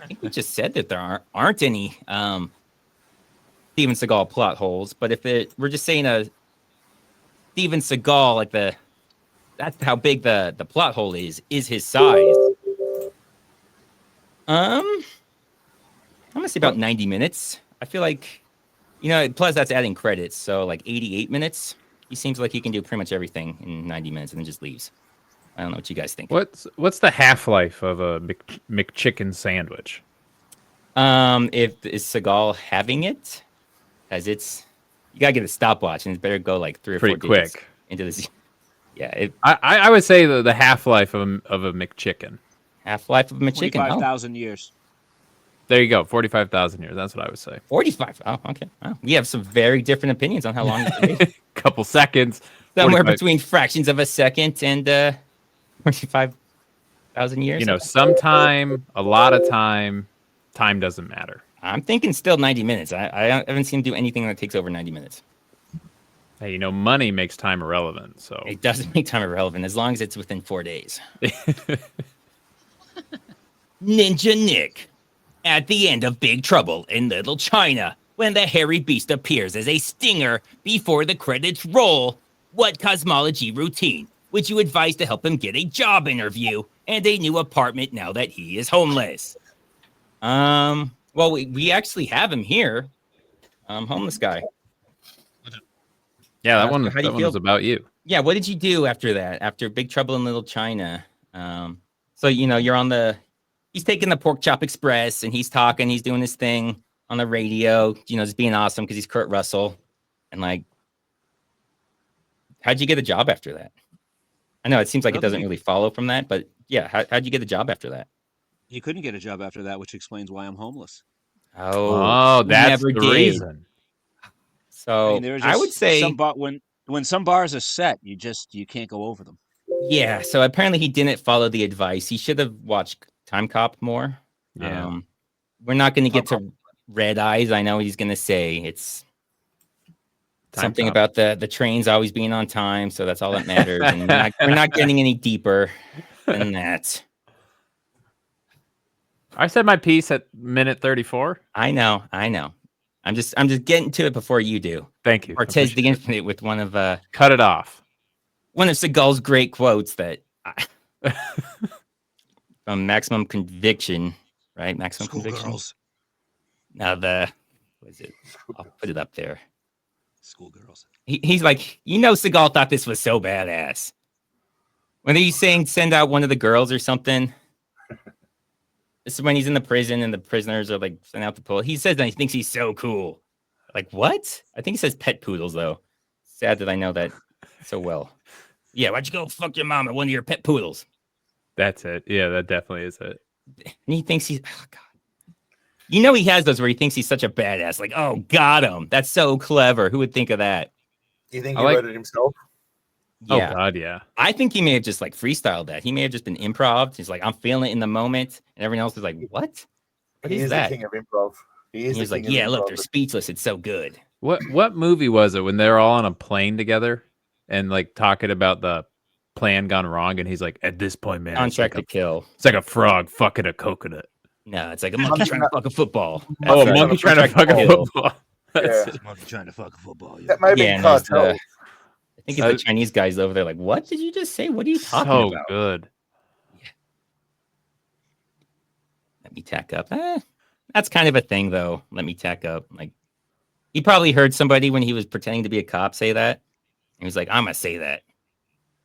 I think we just said that there aren't any Steven Seagal plot holes, but if we're just saying a Steven Seagal, like that's how big the plot hole is his size. I'm gonna say about 90 minutes. I feel like, plus that's adding credits, so like 88 minutes. He seems like he can do pretty much everything in 90 minutes and then just leaves. I don't know what you guys think. What's the half-life of a McChicken sandwich? If is Seagal having it, as you gotta get a stopwatch and it better go like 3 or 4 Pretty digits quick into this. Yeah, I would say the half-life of a McChicken. Half-life of a McChicken. 45,000 years. There you go, 45,000 years. That's what I would say. 45. Oh, okay. Oh, we have some very different opinions on how long it could be. Couple seconds. Somewhere 45. between fractions of a second and 45,000 years. Sometime, a lot of time doesn't matter. I'm thinking still 90 minutes. I haven't seen him do anything that takes over 90 minutes. Hey, money makes time irrelevant. So it doesn't make time irrelevant as long as it's within 4 days. Ninja Nick. At the end of Big Trouble in Little China, when the hairy beast appears as a stinger before the credits roll, what cosmology routine would you advise to help him get a job interview and a new apartment now that he is homeless? Well, we actually have him here. Homeless guy. Yeah, that one was about you. Yeah, what did you do after that? After Big Trouble in Little China? So, you're on he's taking the Pork Chop Express and he's talking, he's doing his thing on the radio, just being awesome because he's Kurt Russell. And how'd you get a job after that? I know it seems like it doesn't really follow from that, but yeah, how'd you get a job after that? You couldn't get a job after that, which explains why I'm homeless. Oh, that's the reason. So I would say when some bars are set, you can't go over them. Yeah. So apparently he didn't follow the advice. He should have watched Time Cop more. Yeah. We're not going to get to Red Eyes. I know he's going to say it's something about the trains always being on time, so that's all that matters. And we're not getting any deeper than that. I said my piece at minute 34. I know. I'm just getting to it before you do. Thank you. Cortez the Infinite with one of cut it off. One of Seagal's great quotes that from Maximum Conviction, right? Maximum Conviction. Schoolgirls. Now what is it? I'll put it up there. Schoolgirls. He's like, Seagal thought this was so badass. When he's saying send out one of the girls or something. This is when he's in the prison and the prisoners are like sending out the pool. He says that he thinks he's so cool. Like, what? I think he says pet poodles, though. Sad that I know that so well. Yeah, why'd you go fuck your mom and one of your pet poodles? That's it. Yeah, that definitely is it. And he thinks he's... Oh, God. He has those where he thinks he's such a badass. Like, oh, got him. That's so clever. Who would think of that? Do you think he wrote it himself? Yeah. Oh, God, yeah. I think he may have just, freestyled that. He may have just been improv. He's like, I'm feeling it in the moment. And everyone else is like, what? What is that? The king of improv. He's like, yeah, look, they're speechless. It's so good. What movie was it when they were all on a plane together and talking about the plan gone wrong? And he's like, at this point, man, Contract to Kill. It's like a frog fucking a coconut. No, it's like a monkey trying to fuck a football. Oh, a monkey trying to fuck a football. Yeah. Monkey trying to fuck a football. Yeah. That might be cartel. I think it's the Chinese guys over there. Like, what did you just say? What are you talking about? So good. Yeah. Let me tack up. That's kind of a thing, though. Let me tack up. Like, he probably heard somebody when he was pretending to be a cop say that. And he was like, I'm gonna say that.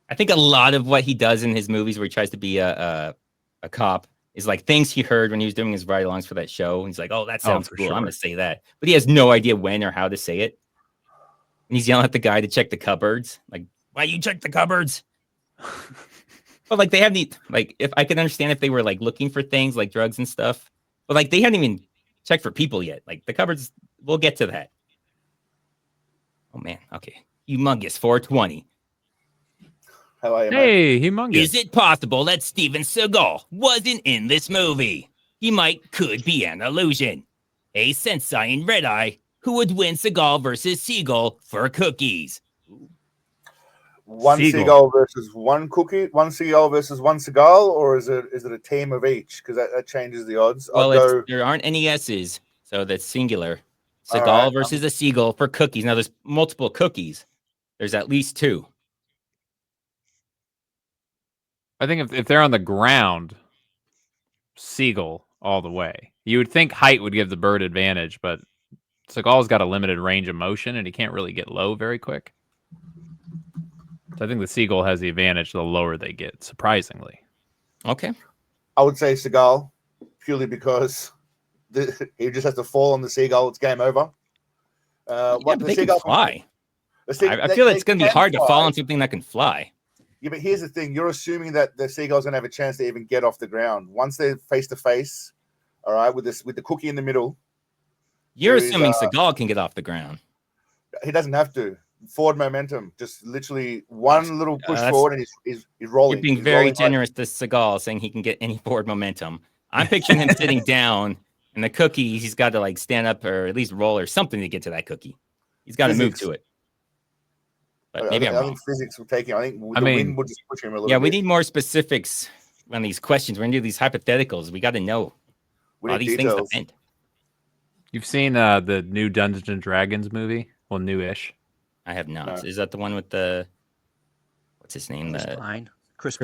I think a lot of what he does in his movies where he tries to be a cop is like things he heard when he was doing his ride-alongs for that show. He's like, "Oh, that sounds for cool. I'm sure. gonna say that," but he has no idea when or how to say it. And he's yelling at the guy to check the cupboards, like, "Why you check the cupboards?" But like they haven't like if I can understand if they were like looking for things like drugs and stuff, but like they hadn't even checked for people yet. Like the cupboards, we'll get to that. Oh man, okay, humongous 420. How are you, mate? Hey, humongous. Is it possible that Steven Seagal wasn't in this movie? He could be an illusion. A Sensei in Redeye who would win Seagal versus Seagal for cookies. One seagull versus one cookie, one seagull versus one seagull, or is it a team of each? Because that changes the odds. Well, there aren't any S's, so that's singular. Seagal versus a seagull for cookies. Now, there's multiple cookies. There's at least 2. I think if they're on the ground, seagull all the way. You would think height would give the bird advantage, but Seagal's got a limited range of motion, and he can't really get low very quick. So I think the seagull has the advantage the lower they get, surprisingly. Okay. I would say seagull, purely because he just has to fall on the seagull. It's game over. But they can fly. I feel it's going to be hard to fall on something that can fly. Yeah, but here's the thing. You're assuming that the seagull's going to have a chance to even get off the ground. Once they're face-to-face, all right, with the cookie in the middle. You're assuming Seagal can get off the ground. He doesn't have to. Forward momentum. Just literally one little push forward and he's rolling. You're being very generous to Seagal, saying he can get any forward momentum. I'm picturing him sitting down, and the cookie, he's got to like stand up or at least roll or something to get to that cookie. He's got to move to it. But maybe I'm wrong. I think physics will take him. I think the wind will just push him a little bit. Yeah, we need more specifics on these questions. We're going to do these hypotheticals. We got to know all these things depend. You've seen the new Dungeons and Dragons movie? Well, newish. I have not. No. Is that the one with the what's his name? Chris Pine. Pine. Chris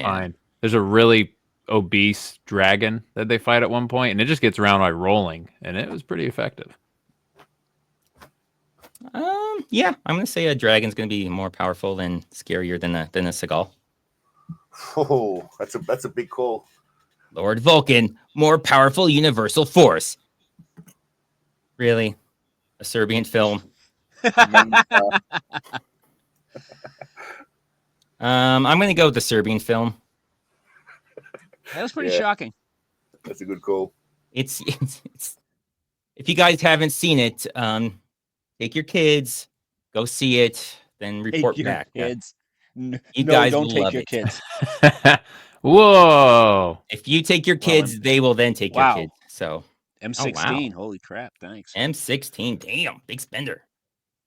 Pine. There's a really obese dragon that they fight at one point, and it just gets around by rolling, and it was pretty effective. Yeah, I'm gonna say a dragon's gonna be more powerful and scarier than a Seagal. Oh, that's a big call. Lord Vulcan, more powerful universal force. Really, a Serbian film. I'm gonna go with the Serbian film. That was pretty shocking. That's a good call. It's if you guys haven't seen it, take your kids, go see it, then report back. Kids. You guys don't will take love your it. kids. Whoa! If you take your kids, they will then take your kids. So M16, holy crap! Thanks. M16, damn, big spender.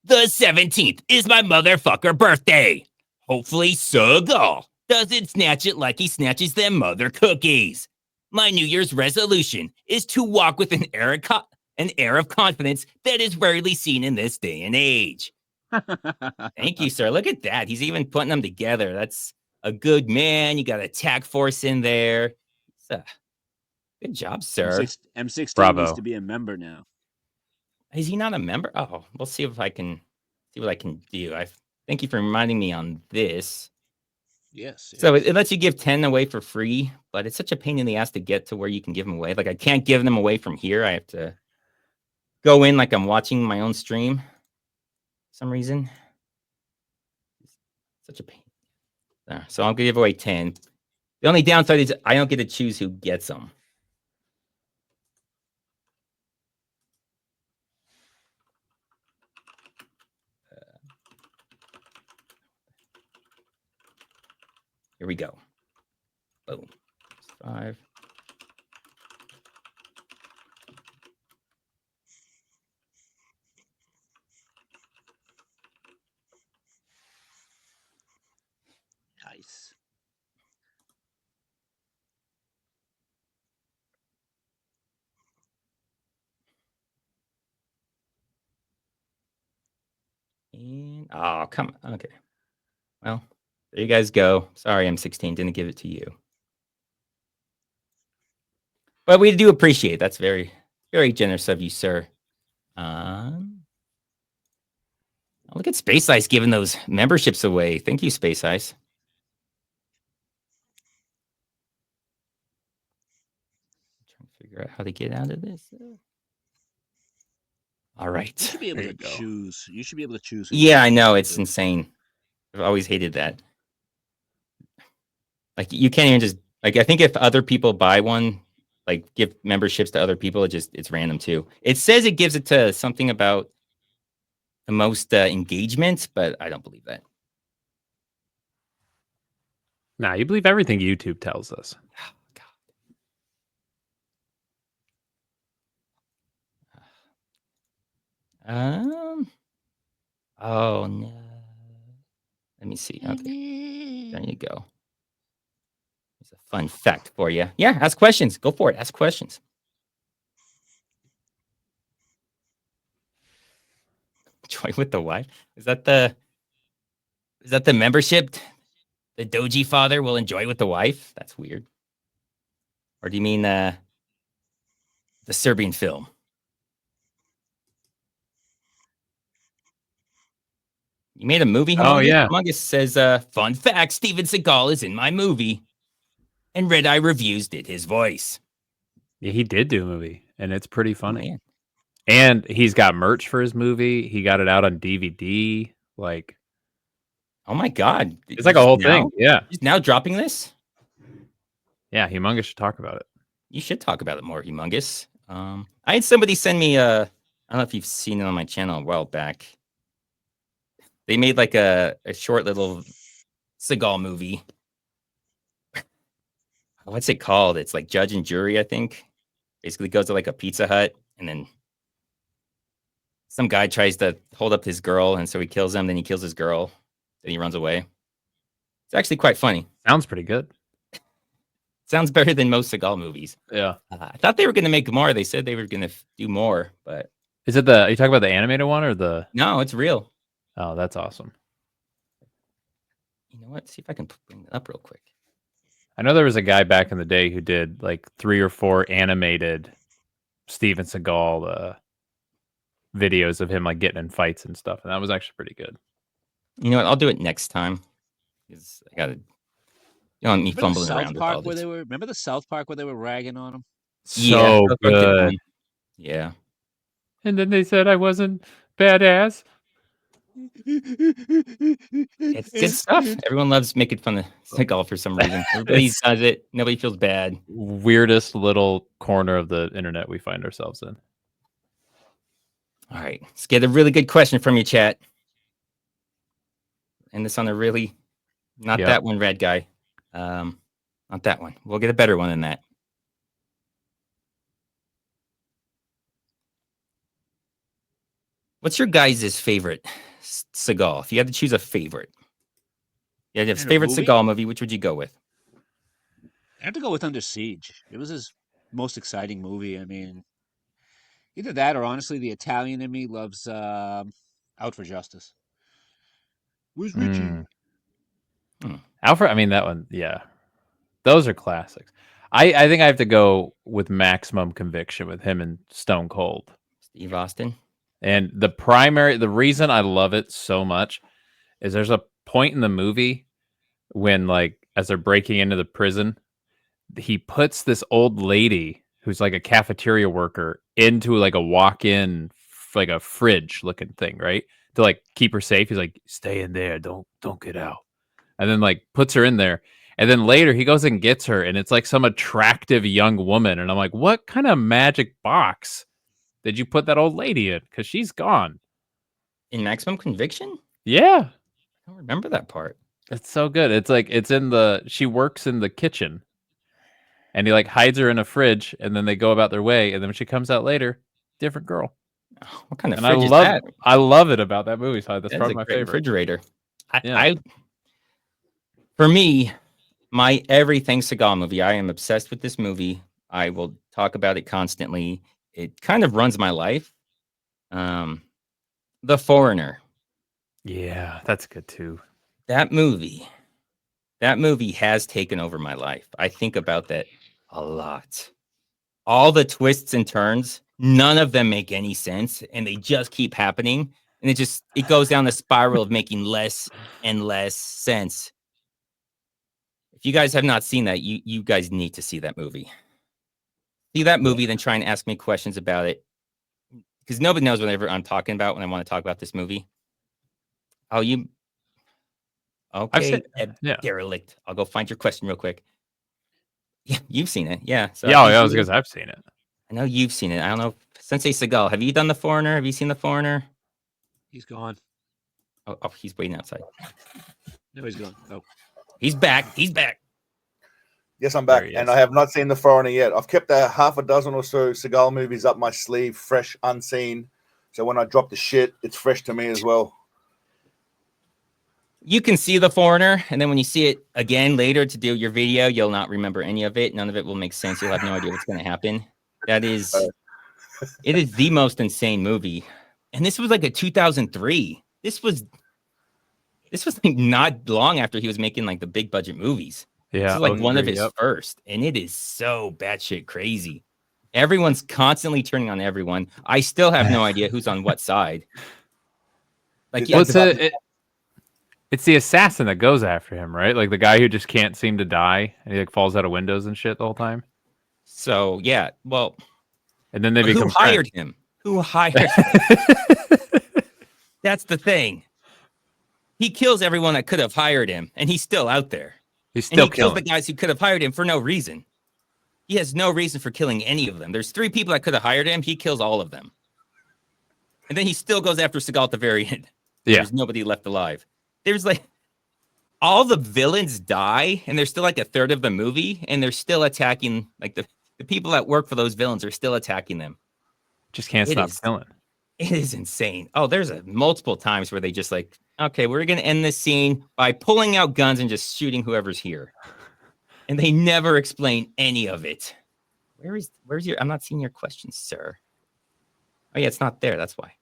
The 17th is my motherfucker birthday. Hopefully, Seagal doesn't snatch it like he snatches them mother cookies. My New Year's resolution is to walk with an air of confidence that is rarely seen in this day and age. Thank you, sir. Look at that. He's even putting them together. That's a good man. You got a TAC force in there. Good job, sir. M16 needs to be a member now. Is he not a member? Oh, we'll see if I can see what I can do. Thank you for reminding me on this. Yes. So it lets you give 10 away for free, but it's such a pain in the ass to get to where you can give them away. Like I can't give them away from here. I have to go in like I'm watching my own stream. For some reason. Such a pain. So I'll give away 10. The only downside is I don't get to choose who gets them. Here we go. Boom. 5. Nice. And come on. Okay. Well, there you guys go. Sorry, M16 didn't give it to you. But we do appreciate it. That's very, very generous of you, sir. Look at Space Ice giving those memberships away. Thank you, Space Ice. Figure out how to get out of this. All right. You should be able to choose. You should be able to choose. who Yeah, you I know. want It's to. insane. I've always hated that. Like, you can't even just, like, I think if other people buy one, like, give memberships to other people, it's random too. It says it gives it to something about the most engagement, but I don't believe that. Nah, you believe everything YouTube tells us. Oh no. Let me see. Okay. There you go. It's a fun fact for you. Yeah, ask questions. Go for it. Ask questions. Joy with the wife? Is that the membership? The Doji father will enjoy with the wife? That's weird. Or do you mean the Serbian film? You made a movie, Humongous? Oh, yeah. Humongous says, fun fact, Steven Seagal is in my movie. And Redeye Reviews did his voice. Yeah, he did do a movie, and it's pretty funny. Man. And he's got merch for his movie. He got it out on DVD. Like, oh my God. It's like a whole thing. Yeah. He's now dropping this? Yeah, Humongous should talk about it. You should talk about it more, Humongous. I had somebody send me I don't know if you've seen it on my channel a while back. They made like a short little Seagal movie. What's it called? It's like Judge and Jury, I think. Basically goes to like a Pizza Hut, and then some guy tries to hold up his girl, and so he kills him, then he kills his girl, then he runs away. It's actually quite funny. Sounds pretty good. Sounds better than most Seagal movies. Yeah. I thought they were going to make more. They said they were going to do more, but... Is it are you talking about the animated one or the... No, it's real. Oh, that's awesome. You know what? See if I can bring it up real quick. I know there was a guy back in the day who did like 3 or 4 animated Steven Seagal videos of him like getting in fights and stuff, and that was actually pretty good. You know what? I'll do it next time. Because I got to... You don't want me fumbling around with all this. Remember the South Park where they were ragging on him? So good. Yeah. And then they said I wasn't badass. It's good stuff. Everyone loves making fun of Seagal for some reason. Everybody does it. Nobody feels bad. Weirdest little corner of the internet we find ourselves in. All right. Let's get a really good question from you, chat. And this on a really... Not that one, red guy. Not that one. We'll get a better one than that. What's your guys' favorite Seagal? If you had to choose a favorite. Yeah, if favorite Seagal movie, which would you go with? I have to go with Under Siege. It was his most exciting movie. I mean, either that or honestly, the Italian in me loves Out for Justice. Where's Richie? Alfred, I mean, that one, yeah. Those are classics. I think I have to go with Maximum Conviction with him and Stone Cold. Steve Austin. And the reason I love it so much is there's a point in the movie when, like, as they're breaking into the prison, he puts this old lady who's like a cafeteria worker into like a walk-in, like a fridge looking thing, right? To like keep her safe. He's like, stay in there. Don't get out. And then like puts her in there. And then later he goes and gets her, and it's like some attractive young woman. And I'm like, what kind of magic box did you put that old lady in? Because she's gone. In Maximum Conviction? Yeah. I don't remember that part. It's so good. It's like, she works in the kitchen. And he like hides her in a fridge, and then they go about their way. And then when she comes out later, different girl. Oh, what kind of and fridge is that? I love it about that movie. So that's probably my favorite. Refrigerator. For me, my everything Seagal movie, I am obsessed with this movie. I will talk about it constantly. It kind of runs my life. The Foreigner. Yeah, that's good too. That movie has taken over my life. I think about that a lot. All the twists and turns, none of them make any sense, and they just keep happening. And it goes down the spiral of making less and less sense. If you guys have not seen that, you guys need to see that movie. see that movie, then try and ask me questions about it. Because nobody knows whatever I'm talking about when I want to talk about this movie. Oh, you... Okay, derelict. I'll go find your question real quick. Yeah, you've seen it. Yeah. So yeah, I was because I've seen it. I know you've seen it. I don't know. Sensei Seagal, have you done The Foreigner? Have you seen The Foreigner? He's gone. Oh, he's waiting outside. No, he's gone. Oh. He's back. He's back. Yes, I'm back, and I have not seen The Foreigner yet. I've kept a half a dozen or so Seagal movies up my sleeve, fresh, unseen. So when I drop the shit, it's fresh to me as well. You can see The Foreigner, and then when you see it again later to do your video, you'll not remember any of it. None of it will make sense. You'll have no idea what's going to happen. It is the most insane movie. And this was like a 2003. This was like not long after he was making like the big budget movies. Yeah. This is like one of his first, and it is so batshit crazy. Everyone's constantly turning on everyone. I still have no idea who's on what side. Like, yeah, it's the assassin that goes after him, right? Like the guy who just can't seem to die, and he like falls out of windows and shit the whole time. So yeah, well, and then they become who hired him? Who hired him? That's the thing. He kills everyone that could have hired him, and he's still out there. He's still kills the guys who could have hired him for no reason. He has no reason for killing any of them. There's 3 people that could have hired him. He kills all of them, and then he still goes after Seagal at the very end. Yeah. There's nobody left alive. There's like all the villains die, and there's still like a third of the movie, and they're still attacking. Like the people that work for those villains are still attacking them. Just can't stop killing. It is insane. Oh, there's multiple times where they just like, okay, we're gonna end this scene by pulling out guns and just shooting whoever's here, and they never explain any of it. Where's your? I'm not seeing your question, sir. Oh yeah, it's not there. That's why.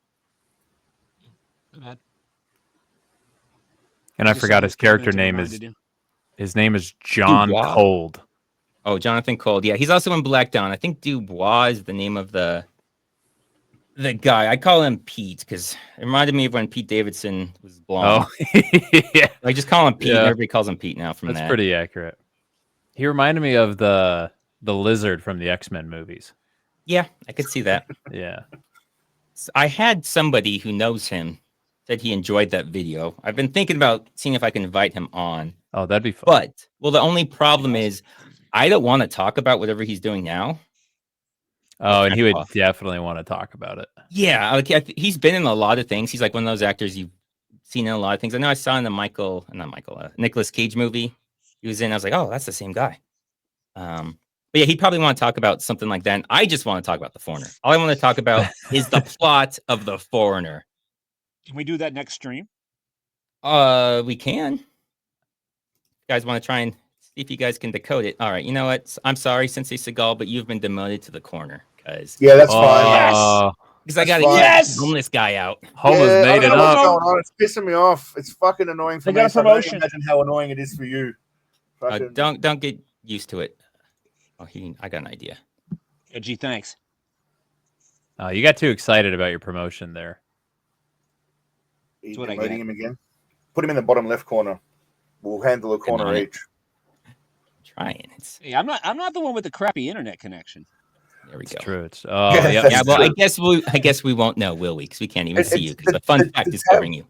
And I forgot his character name is. His name is John Cold. Oh, Jonathan Cold. Yeah, he's also in Black Dawn. I think Dubois is the name of the guy. I call him Pete because it reminded me of when Pete Davidson was blonde. Oh, yeah. I just call him Pete. Yeah. Everybody calls him Pete now. That's pretty accurate. He reminded me of the lizard from the X-Men movies. Yeah, I could see that. Yeah. So I had somebody who knows him said he enjoyed that video. I've been thinking about seeing if I can invite him on. Oh, that'd be fun. But, well, the only problem is I don't want to talk about whatever he's doing now. Oh, and he would definitely want to talk about it. Yeah, like he's been in a lot of things. He's like one of those actors you've seen in a lot of things. I know I saw in the Nicolas Cage movie he was in. I was like, oh, that's the same guy. But yeah, he'd probably want to talk about something like that. And I just want to talk about The Foreigner. All I want to talk about is the plot of The Foreigner. Can we do that next stream? We can. You guys want to try and see if you guys can decode it? All right. You know what? I'm sorry, Sensei Seagal, but you've been demoted to the corner. Because yeah, that's fine. Yes. Because I got to get homeless guy out. Homeless made it up. It's pissing me off. It's fucking annoying for me. Got a promotion. So I imagine how annoying it is for you. Don't get used to it. Oh, I got an idea. Gee, thanks. You got too excited about your promotion there. That's what I get. Him again. Put him in the bottom left corner. We'll handle a corner each. Trying. Hey, I'm not the one with the crappy internet connection. There we go. True. It's yeah. Well, I guess we won't know, will we? Because we can't even see you. Because the fun fact is covering you.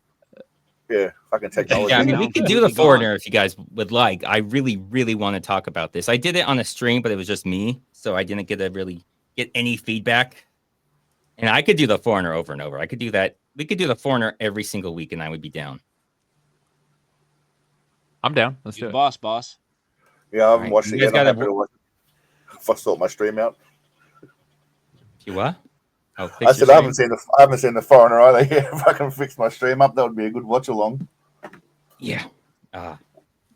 Yeah, fucking technology. Yeah, I mean, we could do The Foreigner if you guys would like. I really, really want to talk about this. I did it on a stream, but it was just me, so I didn't get to really get any feedback. And I could do The Foreigner over and over. I could do that. We could do The Foreigner every single week, and I would be down. I'm down. Let's do it. Boss. Yeah, I haven't watched it yet. If I sort my stream out. You what? Oh, I said I haven't seen the Foreigner either. Yeah, if I can fix my stream up, that would be a good watch along. Yeah.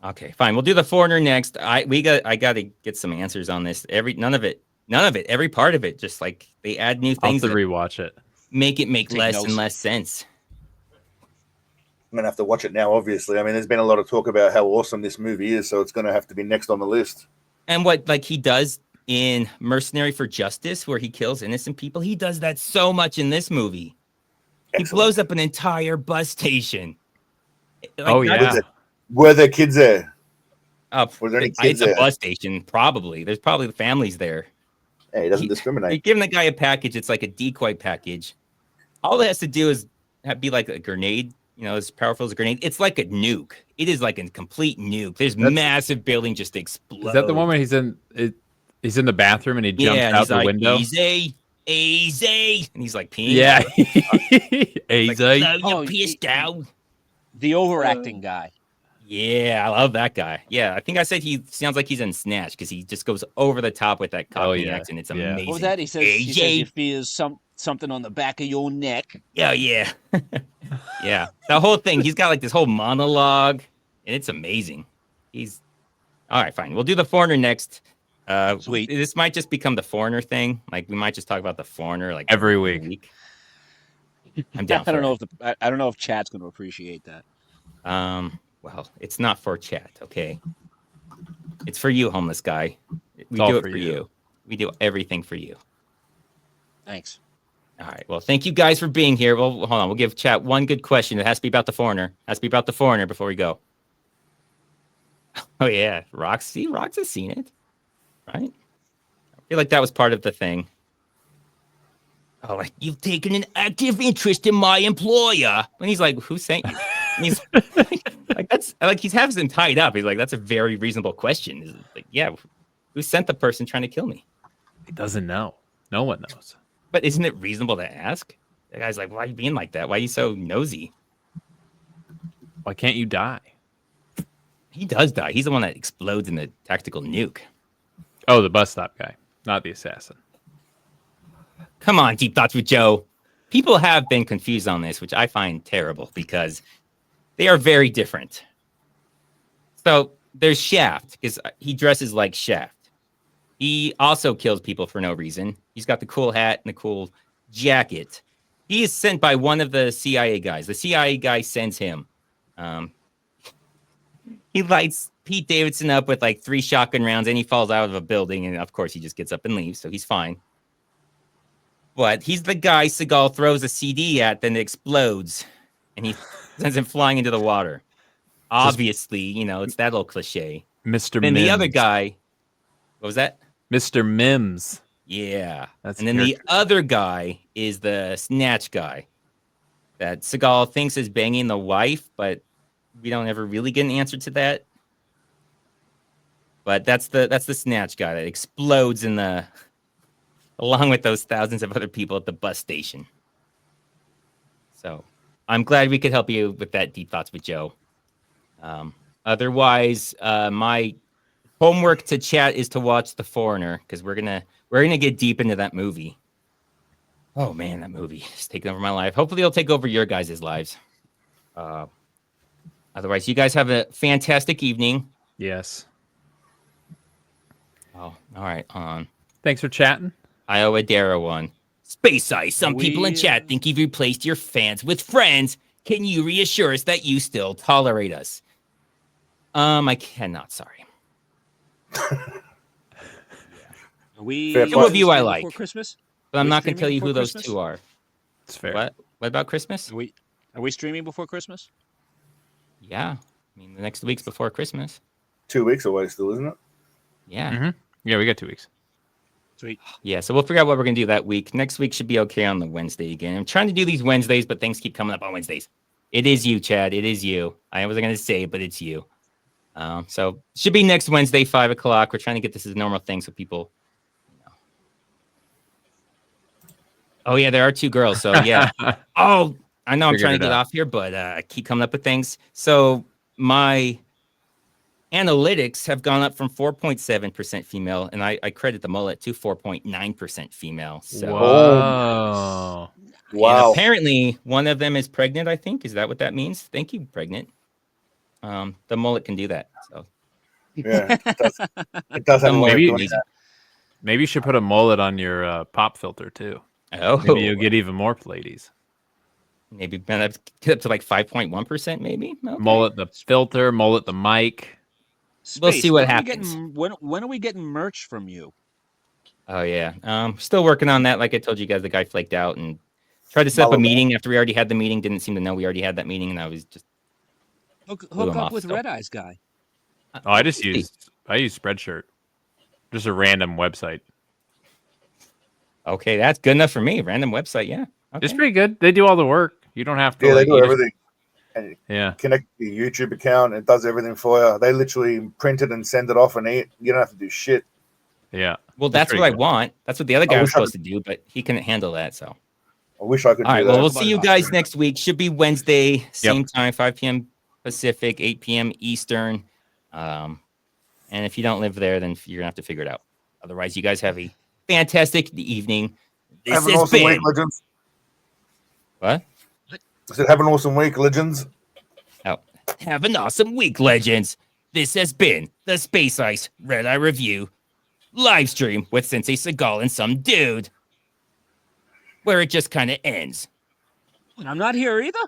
Okay, fine. We'll do The Foreigner next. I got to get some answers on this. None of it. Every part of it. Just like they add new things. I'll have to rewatch it. Make less and less sense. I'm gonna have to watch it now. Obviously, I mean, there's been a lot of talk about how awesome this movie is, so it's gonna have to be next on the list. And what like he does in Mercenary for Justice, where he kills innocent people, he does that so much in this movie. Excellent. He blows up an entire bus station. Like, were there kids there? Were there any kids there? It's a bus station, probably. There's probably families there. Hey, he doesn't You're discriminate. giving the guy a package. It's like a decoy package. All it has to do is be like a grenade, as powerful as a grenade. It's like a nuke. It is like a complete nuke. There's massive building just explode. Is that the one where he's in the bathroom and he jumps and out he's the like, window? Easy. And he's like peeing. Yeah. Easy. Oh, Oh, you pissed out. The overacting guy. Yeah, I love that guy. Yeah, I think I said he sounds like he's in Snatch because he just goes over the top with that Cockney accent. It's amazing. What was that? He says he feels something on the back of your neck. Yeah. Yeah. The whole thing. He's got like this whole monologue, and it's amazing. He's all right. Fine. We'll do the Foreigner next. Sweet. This might just become the Foreigner thing. Like we might just talk about the Foreigner like every week. I'm down. I don't know if chat's going to appreciate that. Well, it's not for chat, okay? It's for you, homeless guy. We do it for you. We do everything for you. Thanks. All right. Well, thank you guys for being here. Well, hold on. We'll give chat one good question. It has to be about the Foreigner. It has to be about the Foreigner before we go. Oh, yeah. Rox has seen it. Right? I feel like that was part of the thing. Oh, like, you've taken an active interest in my employer. And he's like, who sent you? And he's like, that's like, he's having him tied up. He's like, that's a very reasonable question. He's like, yeah, who sent the person trying to kill me? He doesn't know. No one knows. But isn't it reasonable to ask? The guy's like, why are you being like that? Why are you so nosy? Why can't you die? He does die. He's the one that explodes in the tactical nuke. Oh, the bus stop guy, not the assassin. Come on, Deep Thoughts with Joe. People have been confused on this, which I find terrible because they are very different. So there's Shaft, because he dresses like Shaft. He also kills people for no reason. He's got the cool hat and the cool jacket. He is sent by one of the CIA guys. The CIA guy sends him. He lights Pete Davidson up with like 3 shotgun rounds, and he falls out of a building, and of course he just gets up and leaves, so he's fine. But he's the guy Seagal throws a CD at, then it explodes, and he sends him flying into the water. Obviously, it's that little cliche. Mr. Then Mims. the other guy, what was that? Mr. Mims. Yeah. That's and then the other guy is the Snatch guy that Seagal thinks is banging the wife, but we don't ever really get an answer to that. But that's the Snatch guy that explodes along with those thousands of other people at the bus station. So I'm glad we could help you with that Deep Thoughts with Joe. Otherwise, my homework to chat is to watch The Foreigner, because we're gonna get deep into that movie. Oh man, that movie is taking over my life. Hopefully it'll take over your guys' lives. Otherwise, you guys have a fantastic evening. Yes. Oh, all right. Thanks for chatting. Iowa Dara one. Space Ice. Some people in chat think you've replaced your fans with friends. Can you reassure us that you still tolerate us? I cannot. Sorry. Two of you I like, before Christmas? but I'm not going to tell you who those two are. It's fair. What about Christmas? Are we streaming before Christmas? Yeah. I mean, the next week's before Christmas. 2 weeks away still, isn't it? Yeah. Mm-hmm. Yeah, we got 2 weeks. Sweet. Yeah, so we'll figure out what we're going to do that week. Next week should be okay on the Wednesday again. I'm trying to do these Wednesdays, but things keep coming up on Wednesdays. It is you, Chad. It is you. I wasn't going to say it, but it's you. So should be next Wednesday, 5 o'clock. We're trying to get this as a normal thing so people... Oh, yeah, there are 2 girls. So, yeah. Oh, I know I'm trying to get off here, but I keep coming up with things. So my analytics have gone up from 4.7% female, and I credit the mullet to 4.9% female. So, wow. Wow. Apparently, one of them is pregnant, I think. Is that what that means? Thank you, pregnant. The mullet can do that. So, yeah, it does have maybe you should put a mullet on your pop filter, too. Oh, maybe you'll get even more ladies. Maybe get up to like 5.1%, maybe. Okay. Mullet the filter, mullet the mic. We'll see what happens. When are we getting merch from you? Oh yeah, still working on that. Like I told you guys, the guy flaked out and tried to set up a meeting after we already had the meeting. Didn't seem to know we already had that meeting, and I was just hook up with Redeye's guy. Oh, I use Spreadshirt, just a random website. Okay, that's good enough for me. Random website, yeah. Okay. It's pretty good. They do all the work. You don't have to. Yeah, they like, do you just- everything. And Yeah. connect to your YouTube account. It does everything for you. They literally print it and send it off and eat. You don't have to do shit. Yeah. Well, that's what I want. That's what the other guy was supposed to do, but he couldn't handle that. So I wish I could. All do right. that. Well, we'll see you guys next week. Should be Wednesday, same Yep. time, 5 p.m. Pacific, 8 p.m. Eastern. And if you don't live there, then you're gonna have to figure it out. Otherwise, you guys have a fantastic evening. This Have an has awesome been week, legends. what? I said, have an awesome week, legends. Oh, have an awesome week, legends. This has been the Space Ice Redeye Review live stream with Sensei Seagal and some dude, where it just kind of ends. And I'm not here either.